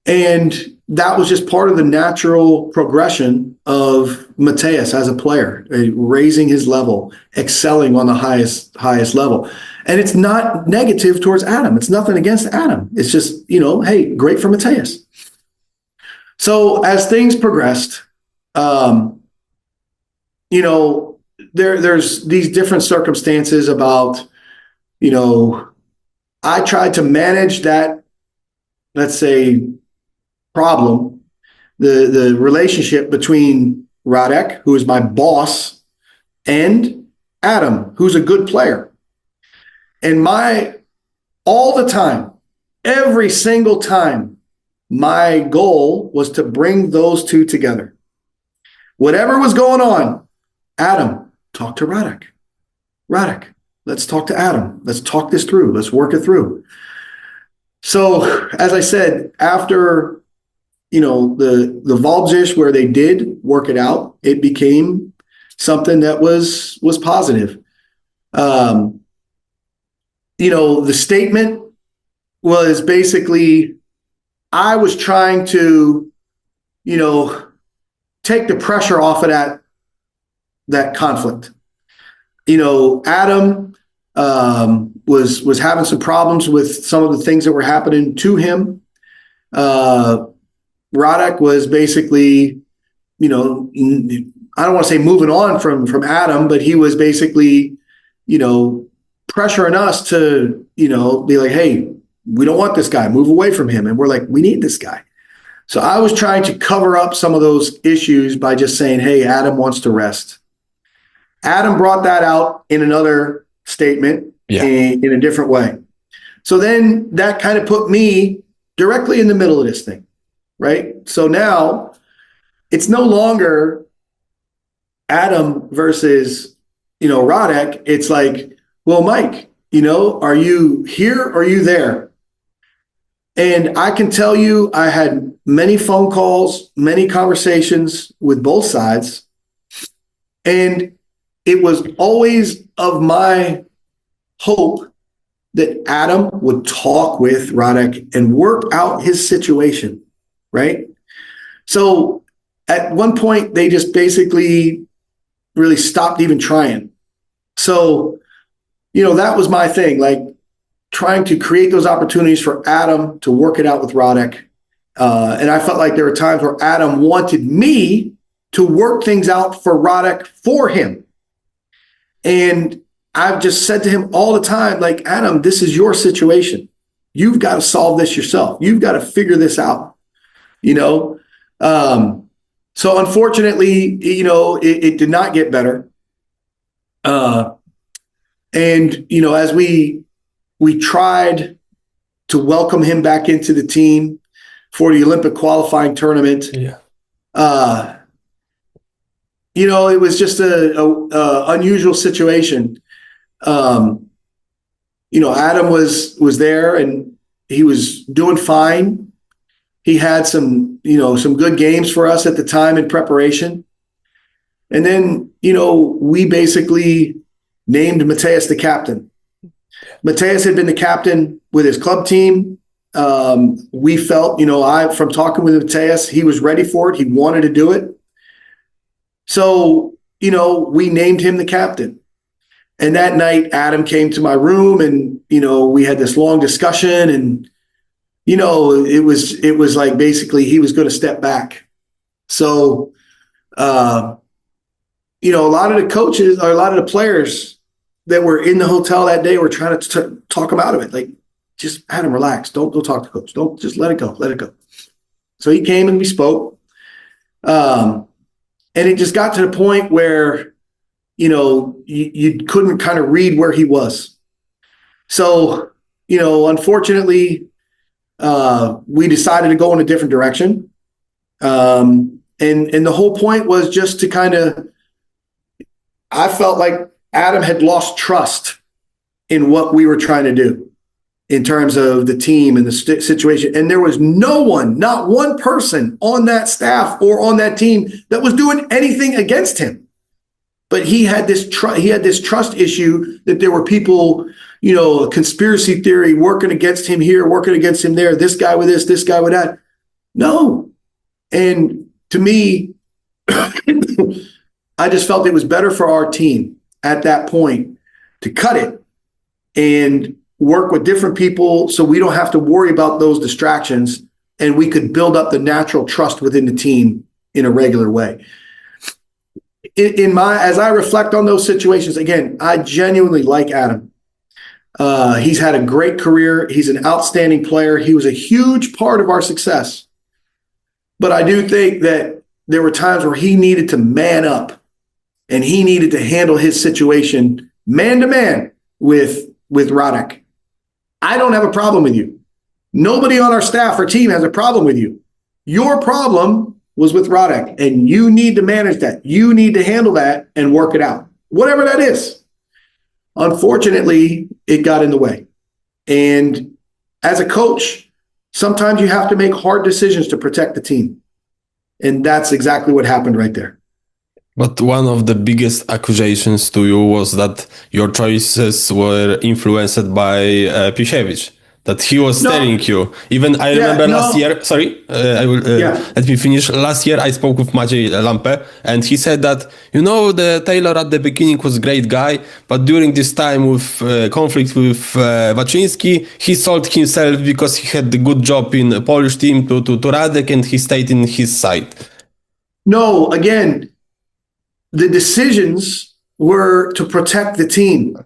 And that was just part of the natural progression of Mateus as a player, raising his level, excelling on the highest level. And it's not negative towards Adam. It's nothing against Adam. It's just, hey, great for Mateus. So as things progressed, there's these different circumstances about, I tried to manage that, let's say, problem, the relationship between Radek, who is my boss, and Adam, who's a good player. And all the time, every single time, my goal was to bring those two together. Whatever was going on, Adam, talk to Radek. Radek, let's talk to Adam. Let's talk this through. Let's work it through. So, as I said, after the walczyć, where they did work it out, it became something that was positive. The statement was basically, I was trying to, take the pressure off of that conflict. Adam was having some problems with some of the things that were happening to him. Radek was basically, I don't want to say moving on from Adam, but he was basically, pressuring us to, be like, hey, we don't want this guy, move away from him. And we're like, we need this guy. So I was trying to cover up some of those issues by just saying, hey, Adam wants to rest. Adam brought that out in another statement in a different way. So then that kind of put me directly in the middle of this thing, right? So now it's no longer Adam versus, Radek. It's like, well, Mike, are you here or are you there? And I can tell you, I had many phone calls, many conversations with both sides. And it was always of my hope that Adam would talk with Radek and work out his situation, right? So at one point, they just basically really stopped even trying. So, that was my thing, like trying to create those opportunities for Adam to work it out with Radek. And I felt like there were times where Adam wanted me to work things out for Radek for him. And I've just said to him all the time, like, Adam, this is your situation. You've got to solve this yourself. You've got to figure this out, So unfortunately, it did not get better. And, as we tried to welcome him back into the team for the Olympic qualifying tournament, it was just a unusual situation. Adam was there and he was doing fine. He had some good games for us at the time in preparation. And then, we basically named Mateus the captain. Mateus had been the captain with his club team. We felt, from talking with Mateus, he was ready for it. He wanted to do it. So, we named him the captain. And that night, Adam came to my room and, we had this long discussion and, it was like basically he was going to step back. So, a lot of the coaches or a lot of the players that were in the hotel that day were trying to talk him out of it. Like, just Adam, relax. Don't go talk to coach. Don't, just let it go. Let it go. So he came and we spoke. And it just got to the point where, you couldn't kind of read where he was. So, unfortunately, we decided to go in a different direction. And the whole point was just to I felt like Adam had lost trust in what we were trying to do in terms of the team and the situation. And there was no one, not one person on that staff or on that team that was doing anything against him. But he had this trust issue that there were people, you know, a conspiracy theory working against him here, working against him there, this guy with this guy with that. No. And to me, I just felt it was better for our team at that point to cut it and work with different people so we don't have to worry about those distractions and we could build up the natural trust within the team in a regular way. As I reflect on those situations, again, I genuinely like Adam. He's had a great career. He's an outstanding player. He was a huge part of our success. But I do think that there were times where he needed to man up and he needed to handle his situation man to man with Radek. I don't have a problem with you. Nobody on our staff or team has a problem with you. Your problem was with Radek, and you need to manage that. You need to handle that and work it out, whatever that is. Unfortunately, it got in the way. And as a coach, sometimes you have to make hard decisions to protect the team. And that's exactly what happened right there. But one of the biggest accusations to you was that your choices were influenced by Piesiewicz. That he was telling you. Even I remember last year. Sorry, let me finish. Last year I spoke with Maciej Lampę, and he said that the Taylor at the beginning was a great guy, but during this time with conflict with Waczyński, he sold himself because he had the good job in the Polish team to Radek, and he stayed in his side. No, again, the decisions were to protect the team.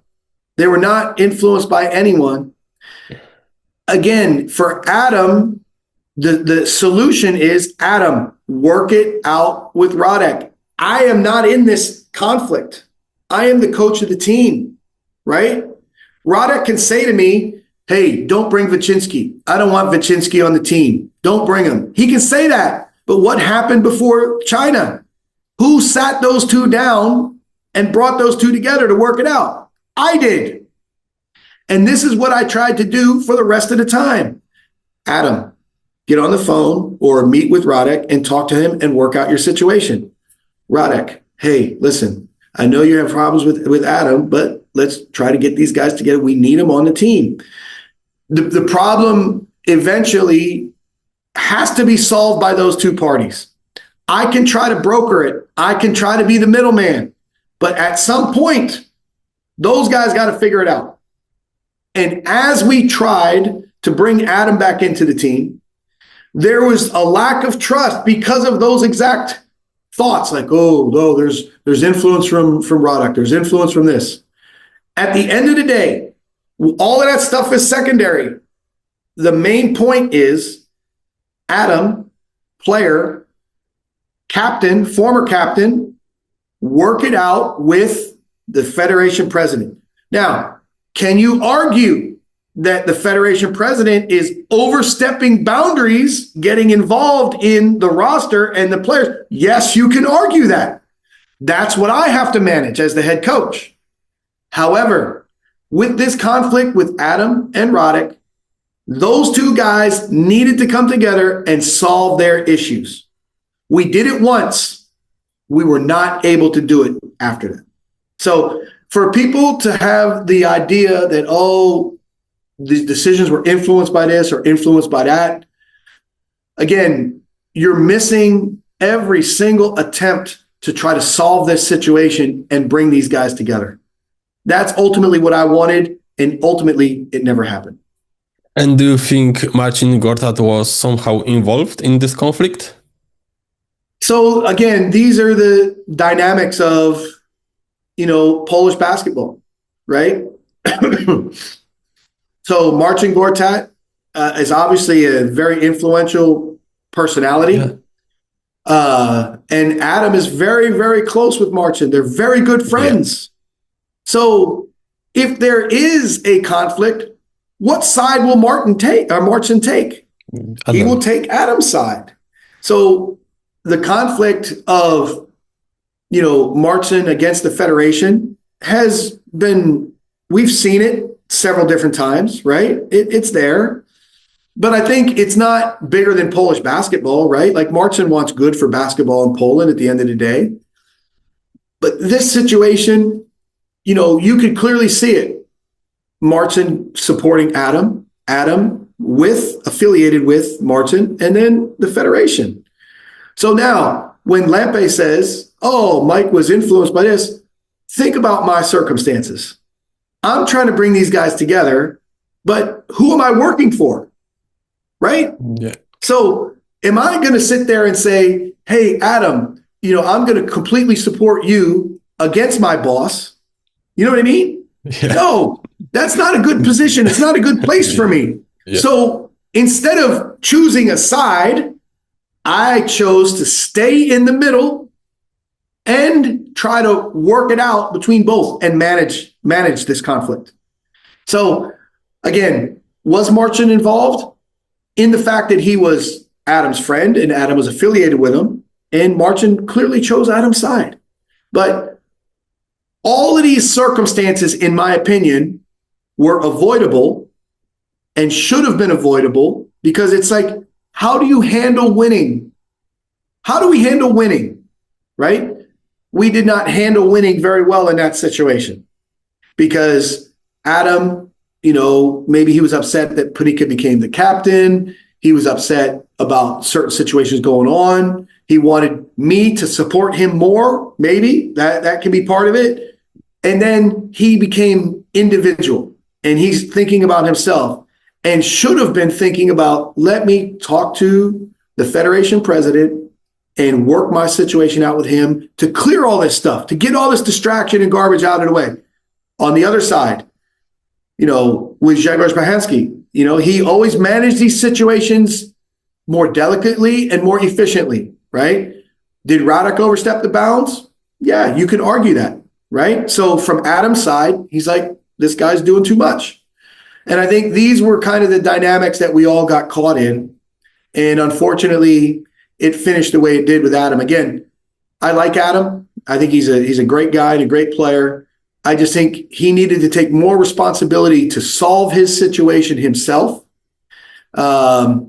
They were not influenced by anyone. Again, for Adam, the solution is, Adam, work it out with Radek. I am not in this conflict. I am the coach of the team, right? Radek can say to me, hey, don't bring Waczyński. I don't want Waczyński on the team. Don't bring him. He can say that. But what happened before China? Who sat those two down and brought those two together to work it out? I did. And this is what I tried to do for the rest of the time. Adam, get on the phone or meet with Radek and talk to him and work out your situation. Radek, hey, listen, I know you have problems with Adam, but let's try to get these guys together. We need them on the team. The problem eventually has to be solved by those two parties. I can try to broker it. I can try to be the middleman. But at some point, those guys got to figure it out. And as we tried to bring Adam back into the team, there was a lack of trust because of those exact thoughts, like, oh, no, there's influence from Radek, there's influence from this. At the end of the day, all of that stuff is secondary. The main point is Adam, player, captain, former captain, work it out with the Federation president. Now, can you argue that the Federation president is overstepping boundaries, getting involved in the roster and the players? Yes, you can argue that. That's what I have to manage as the head coach. However, with this conflict with Adam and Radek, those two guys needed to come together and solve their issues. We did it once. We were not able to do it after that. So for people to have the idea that, oh, these decisions were influenced by this or influenced by that, again, you're missing every single attempt to try to solve this situation and bring these guys together. That's ultimately what I wanted, and ultimately it never happened. And do you think Marcin Gortat was somehow involved in this conflict? So again, these are the dynamics of Polish basketball, right? So Marcin Gortat is obviously a very influential personality. Yeah. And Adam is very, very close with Marcin. They're very good friends. Yeah. So if there is a conflict, what side will Marcin take? He will take Adam's side. So the conflict of Marcin against the Federation has been, we've seen it. several different times, right? It's there. But I think it's not bigger than Polish basketball, right? Like Marcin wants good for basketball in Poland at the end of the day. But this situation, you could clearly see it. Marcin supporting Adam affiliated with Marcin, and then the federation. So now when Lampe says, oh, Mike was influenced by this, think about my circumstances. I'm trying to bring these guys together, but who am I working for? Right? Yeah. So am I going to sit there and say, hey, Adam, I'm going to completely support you against my boss? You know what I mean? Yeah. No, that's not a good position. It's not a good place for me. Yeah. So instead of choosing a side, I chose to stay in the middle and try to work it out between both and manage this conflict. So again, was Marcin involved in the fact that he was Adam's friend and Adam was affiliated with him, and Marcin clearly chose Adam's side. But all of these circumstances, in my opinion, were avoidable and should have been avoidable, because it's like, how do you handle winning? How do we handle winning, right? We did not handle winning very well in that situation, because Adam, maybe he was upset that Panika became the captain. He was upset about certain situations going on. He wanted me to support him more. Maybe that can be part of it. And then he became individual, and he's thinking about himself, and should have been thinking about, let me talk to the federation president and work my situation out with him to clear all this stuff, to get all this distraction and garbage out of the way. On the other side, with Grzegorz Bahanski, he always managed these situations more delicately and more efficiently, right? Did Radek overstep the bounds? Yeah, you can argue that, right? So from Adam's side, he's like, this guy's doing too much. And I think these were kind of the dynamics that we all got caught in. And unfortunately, it finished the way it did with Adam. Again, I like Adam. I think he's a great guy and a great player. I just think he needed to take more responsibility to solve his situation himself. I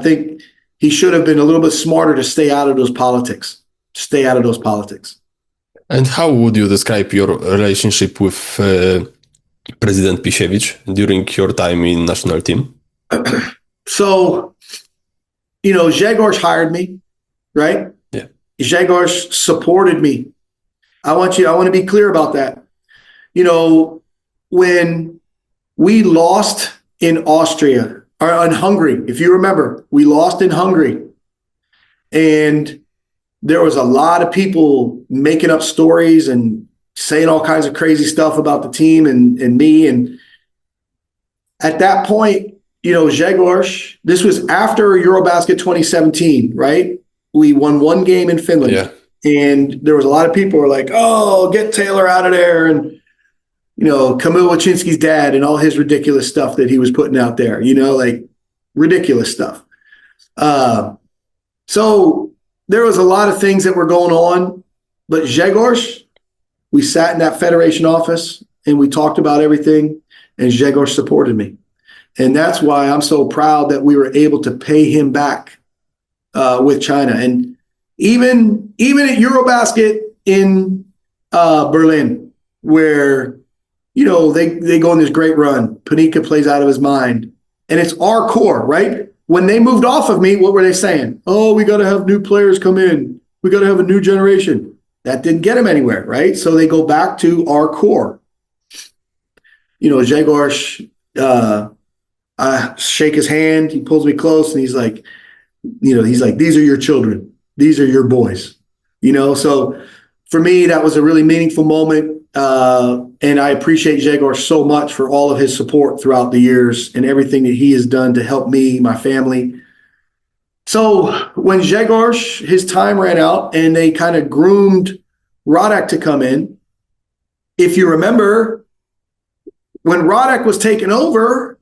think he should have been a little bit smarter to stay out of those politics. And how would you describe your relationship with President Piesiewicz during your time in national team? So, Grzegorz hired me, right? Yeah. Grzegorz supported me. I want to be clear about that. When we lost in Austria, or in Hungary, if you remember, we lost in Hungary. And there was a lot of people making up stories and saying all kinds of crazy stuff about the team and me. And at that point, Grzegorz, this was after Eurobasket 2017, right? We won one game in Finland. Yeah. And there was a lot of people who were like, oh, get Taylor out of there. And, Kamil Waczyński's dad and all his ridiculous stuff that he was putting out there, like ridiculous stuff. So there was a lot of things that were going on. But Grzegorz, we sat in that federation office and we talked about everything. And Grzegorz supported me. And that's why I'm so proud that we were able to pay him back with China. And even at Eurobasket in Berlin, where, they go on this great run, Panika plays out of his mind. And it's our core, right? When they moved off of me, what were they saying? Oh, we got to have new players come in. We got to have a new generation. That didn't get them anywhere, right? So they go back to our core. Grzegorz, I shake his hand. He pulls me close and he's like, these are your children. These are your boys, So for me, that was a really meaningful moment. And I appreciate Grzegorz so much for all of his support throughout the years and everything that he has done to help me, my family. So when Grzegorz, his time ran out and they kind of groomed Radek to come in, if you remember, when Radek was taken over,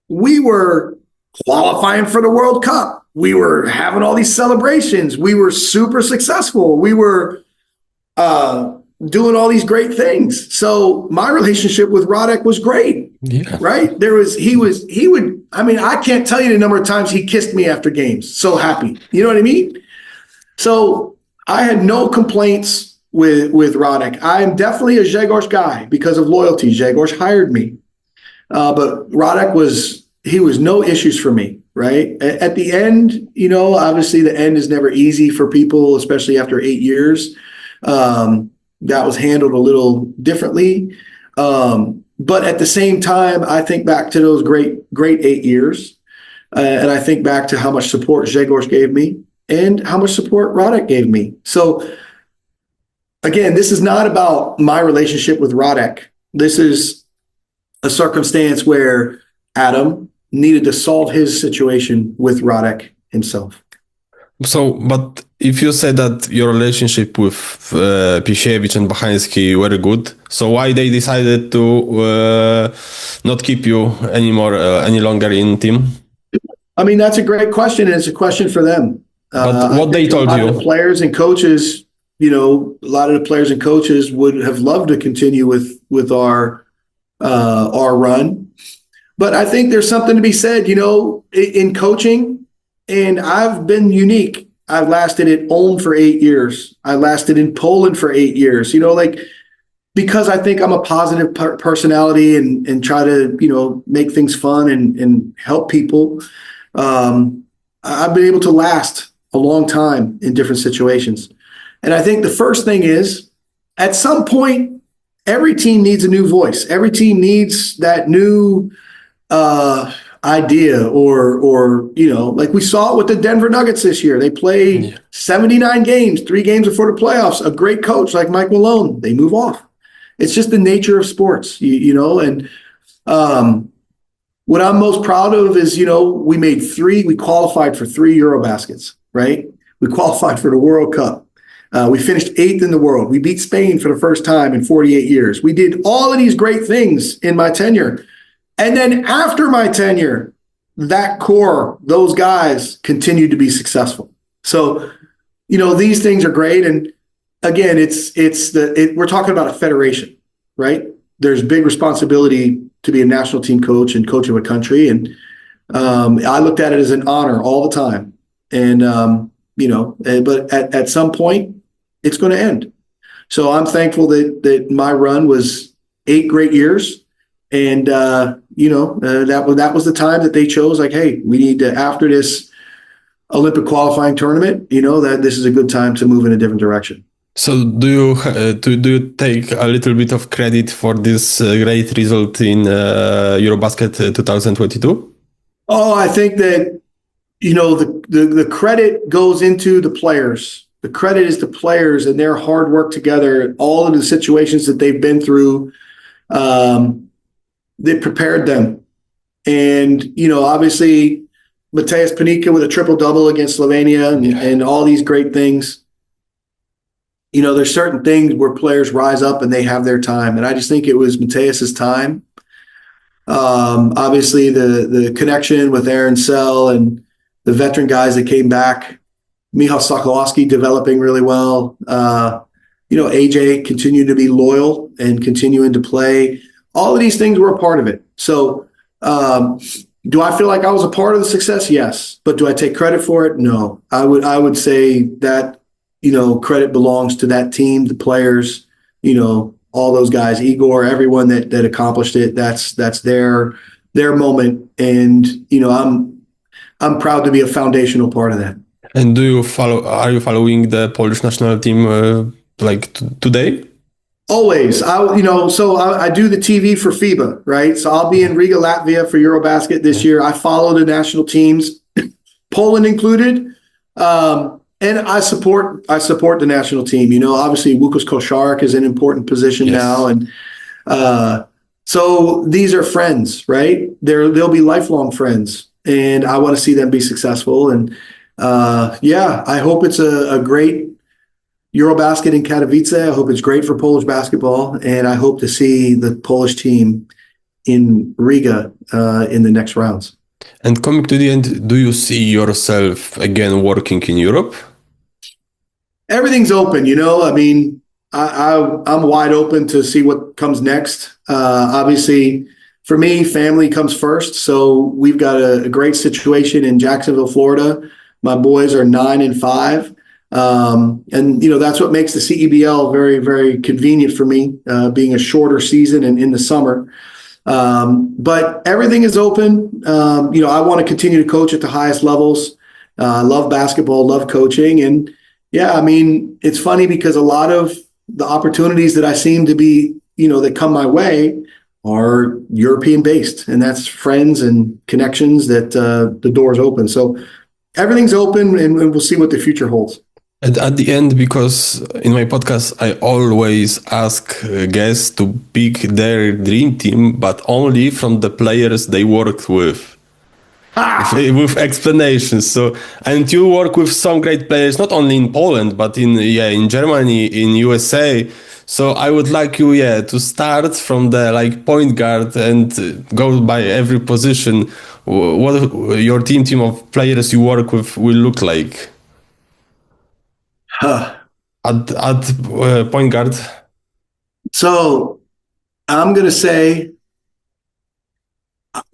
we were qualifying for the World Cup. We were having all these celebrations. We were super successful. We were doing all these great things. So my relationship with Radek was great. Yeah. Right? He would, I mean, I can't tell you the number of times he kissed me after games. So happy. You know what I mean? So I had no complaints with Radek. I'm definitely a Grzegorz guy because of loyalty. Grzegorz hired me. But Radek was no issues for me, right? At the end, you know, obviously the end is never easy for people, especially after 8 years. That was handled a little differently. But at the same time, I think back to those great 8 years. And I think back to how much support Grzegorz gave me and how much support Radek gave me. So again, this is not about my relationship with Radek. This is a circumstance where Adam needed to solve his situation with Radek himself. So, but if you say that your relationship with Piesiewicz and Waczyński were good, so why they decided to not keep you any longer in team? I mean, that's a great question, and it's a question for them. But what they told you? The players and coaches, you know, a lot of the players and coaches would have loved to continue with our run. But I think there's something to be said, you know, in coaching, and I've been unique. I've lasted at Ulm for 8 years. I lasted in Poland for 8 years, you know, like, because I think I'm a positive personality and try to, you know, make things fun and help people. I've been able to last a long time in different situations. And I think the first thing is, at some point, every team needs a new voice. Every team needs that new idea or, you know, like we saw it with the Denver Nuggets this year. They played 79 games, 3 games before the playoffs. A great coach like Mike Malone, they move off. It's just the nature of sports, you know, and what I'm most proud of is, you know, we qualified for 3 Eurobaskets, right? We qualified for the World Cup. We finished 8th in the world. We beat Spain for the first time in 48 years. We did all of these great things in my tenure. And then after my tenure, that core, those guys continued to be successful. So, you know, these things are great. And again, we're talking about a federation, right? There's big responsibility to be a national team coach and coach of a country. And I looked at it as an honor all the time. And, you know, but at some point, it's going to end. So I'm thankful that my run was 8 great years. And, you know, that was the time that they chose, like, hey, we need to, after this Olympic qualifying tournament, you know, that this is a good time to move in a different direction. So do you take a little bit of credit for this great result in Eurobasket 2022? Oh, I think that, you know, the credit goes into the players. The credit is the players and their hard work together, all of the situations that they've been through. They prepared them. And, you know, obviously Mateus Panika with a triple-double against Slovenia and all these great things. You know, there's certain things where players rise up and they have their time. And I just think it was Mateus's time. Obviously the connection with Aaron Sell and the veteran guys that came back, Michał Sokolowski developing really well. You know, AJ continued to be loyal and continuing to play. All of these things were a part of it. So do I feel like I was a part of the success? Yes. But do I take credit for it? No. I would say that, you know, credit belongs to that team, the players, you know, all those guys, Igor, everyone that accomplished it. That's their moment. And, you know, I'm proud to be a foundational part of that. And are you following the Polish national team today? Always. I do the TV for FIBA, right? So I'll be in Riga, Latvia for Eurobasket this year. I follow the national teams, Poland included. And I support the national team. You know, obviously Łukasz Koszarek is in an important position now. And so these are friends, right? They'll be lifelong friends. And I want to see them be successful. And I hope it's a great Eurobasket in Katowice. I hope it's great for Polish basketball, and I hope to see the Polish team in Riga in the next rounds. And coming to the end, do you see yourself again working in Europe? Everything's open, you know. I mean, I'm wide open to see what comes next. Obviously, for me, family comes first. So we've got a great situation in Jacksonville, Florida. My boys are 9 and 5. And, that's what makes the CEBL very, very convenient for me, being a shorter season and in the summer. But everything is open. I want to continue to coach at the highest levels. I love basketball, love coaching. And yeah, I mean, it's funny because a lot of the opportunities that I seem to be, that come my way are European based, and that's friends and connections that the door's open. So everything's open, and we'll see what the future holds. And at the end, because in my podcast, I always ask guests to pick their dream team, but only from the players they worked with. With explanations. So, and you work with some great players, not only in Poland, but in Germany, in USA. So I would like you, to start from the point guard and go by every position. What your team of players you work with will look like. At point guard. So I'm going to say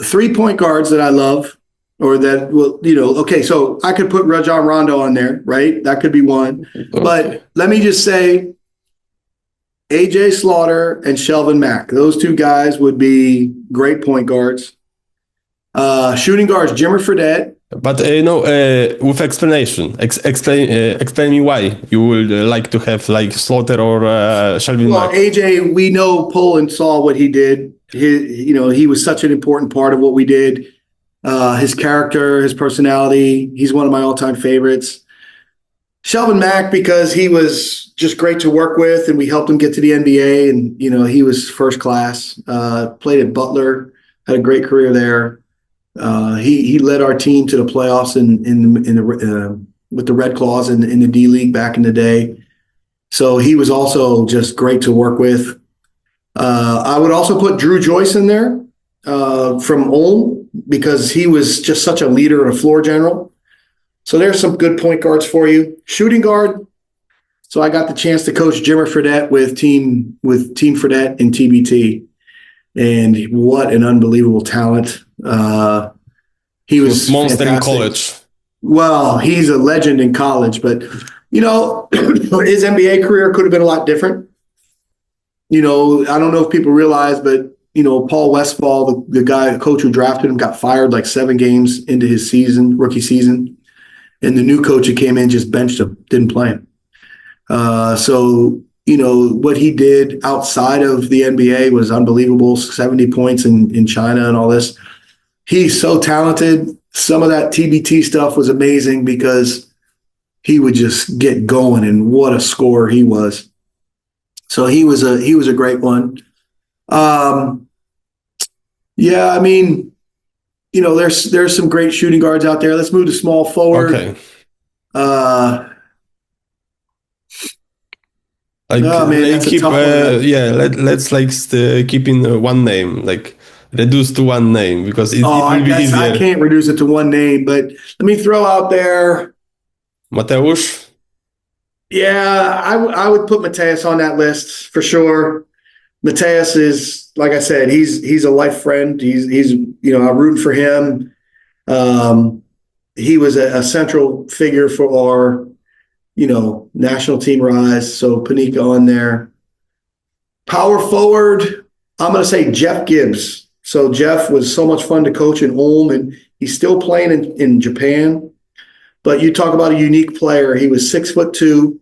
3 point guards that I love, or that will, okay, so I could put Rajon Rondo on there, right? That could be one. Okay. But let me just say AJ Slaughter and Shelvin Mack. Those 2 guys would be great point guards. Shooting guards, Jimmer Fredette. But with explanation. Explain me why you would like to have Slaughter or Shelvin Mack. AJ, we know Poland saw what he did. He was such an important part of what we did. His character, his personality, he's one of my all-time favorites. Shelvin Mack, because he was just great to work with, and we helped him get to the NBA, and he was first class. Played at Butler, had a great career there. He led our team to the playoffs with the Red Claws in the D League back in the day. So he was also just great to work with. I would also put Drew Joyce in there from Ulm, because he was just such a leader and a floor general. So there's some good point guards for you. Shooting guard. So I got the chance to coach Jimmer Fredette with Team Fredette in TBT. And what an unbelievable talent. He was monster fantastic. In college. Well, he's a legend in college, but his NBA career could have been a lot different. I don't know if people realize, but Paul Westphal, the coach who drafted him, got fired 7 games into his rookie season. And the new coach who came in just benched him, didn't play him. So what he did outside of the NBA was unbelievable. 70 points in China and all this. He's so talented. Some of that TBT stuff was amazing because he would just get going, and what a scorer he was. So he was a great one. Yeah, I mean, there's some great shooting guards out there. Let's move to small forward. Okay. Let's keep in one name, reduce to one name, because it will be easier. I can't reduce it to one name, but let me throw out there Mateusz. Yeah, I would put Mateus on that list for sure. Mateus is, like I said, he's a life friend. He's I'm rooting for him. He was a central figure for our, national team rise. So Panika on there. Power forward, I'm going to say Jeff Gibbs. So Jeff was so much fun to coach in Ulm, and he's still playing in Japan. But you talk about a unique player. He was 6'2".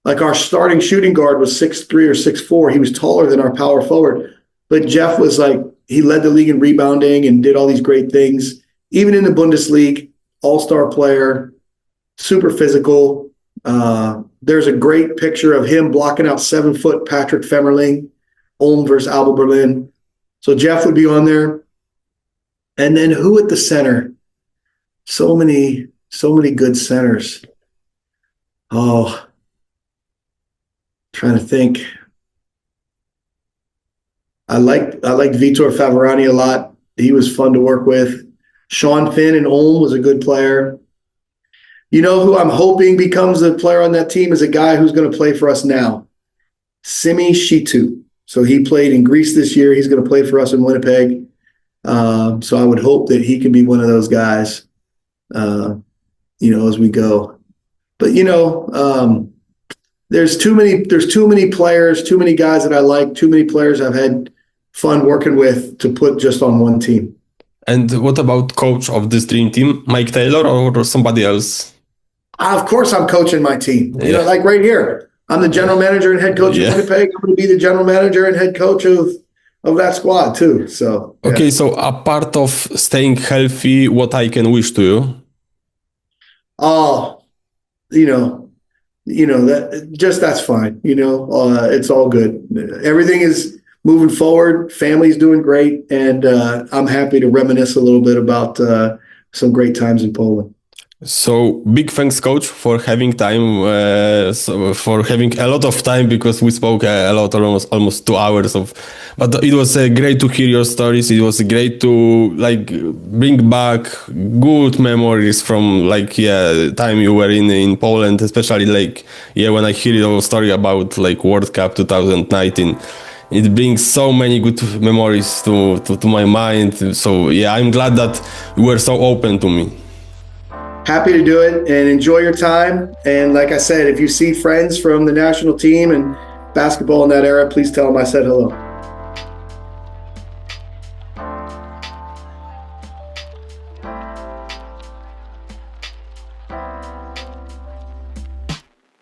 Like our starting shooting guard was 6'3" or 6'4". He was taller than our power forward. But Jeff was he led the league in rebounding and did all these great things. Even in the Bundesliga, all-star player, super physical. There's a great picture of him blocking out 7-foot Patrick Femmerling, Ulm versus Alba Berlin. So Jeff would be on there. And then who at the center? So many good centers. Oh, trying to think. I liked Vitor Favorani a lot. He was fun to work with. Sean Finn in Ulm was a good player. You know who I'm hoping becomes a player on that team is a guy who's going to play for us now. Simi Shitu. So he played in Greece this year. He's going to play for us in Winnipeg. So I would hope that he can be one of those guys, as we go. But there's too many players, too many guys that I like, too many players I've had fun working with to put just on one team. And what about coach of this dream team, Mike Taylor or somebody else? Of course, I'm coaching my team. Like right here, I'm the general manager and head coach of Winnipeg. I'm going to be the general manager and head coach of that squad too. So okay, so a part of staying healthy, what I can wish to you? Oh, that's fine. It's all good. Everything is moving forward. Family's doing great, and I'm happy to reminisce a little bit about some great times in Poland. So big thanks, coach, for having time, for having a lot of time, because we spoke a lot, almost 2 hours but it was great to hear your stories. It was great to bring back good memories from time you were in Poland, especially when I hear your story about World Cup 2019. It brings so many good memories to my mind. So I'm glad that you were so open to me. Happy to do it, and enjoy your time. And like I said, if you see friends from the national team and basketball in that era, please tell them I said hello.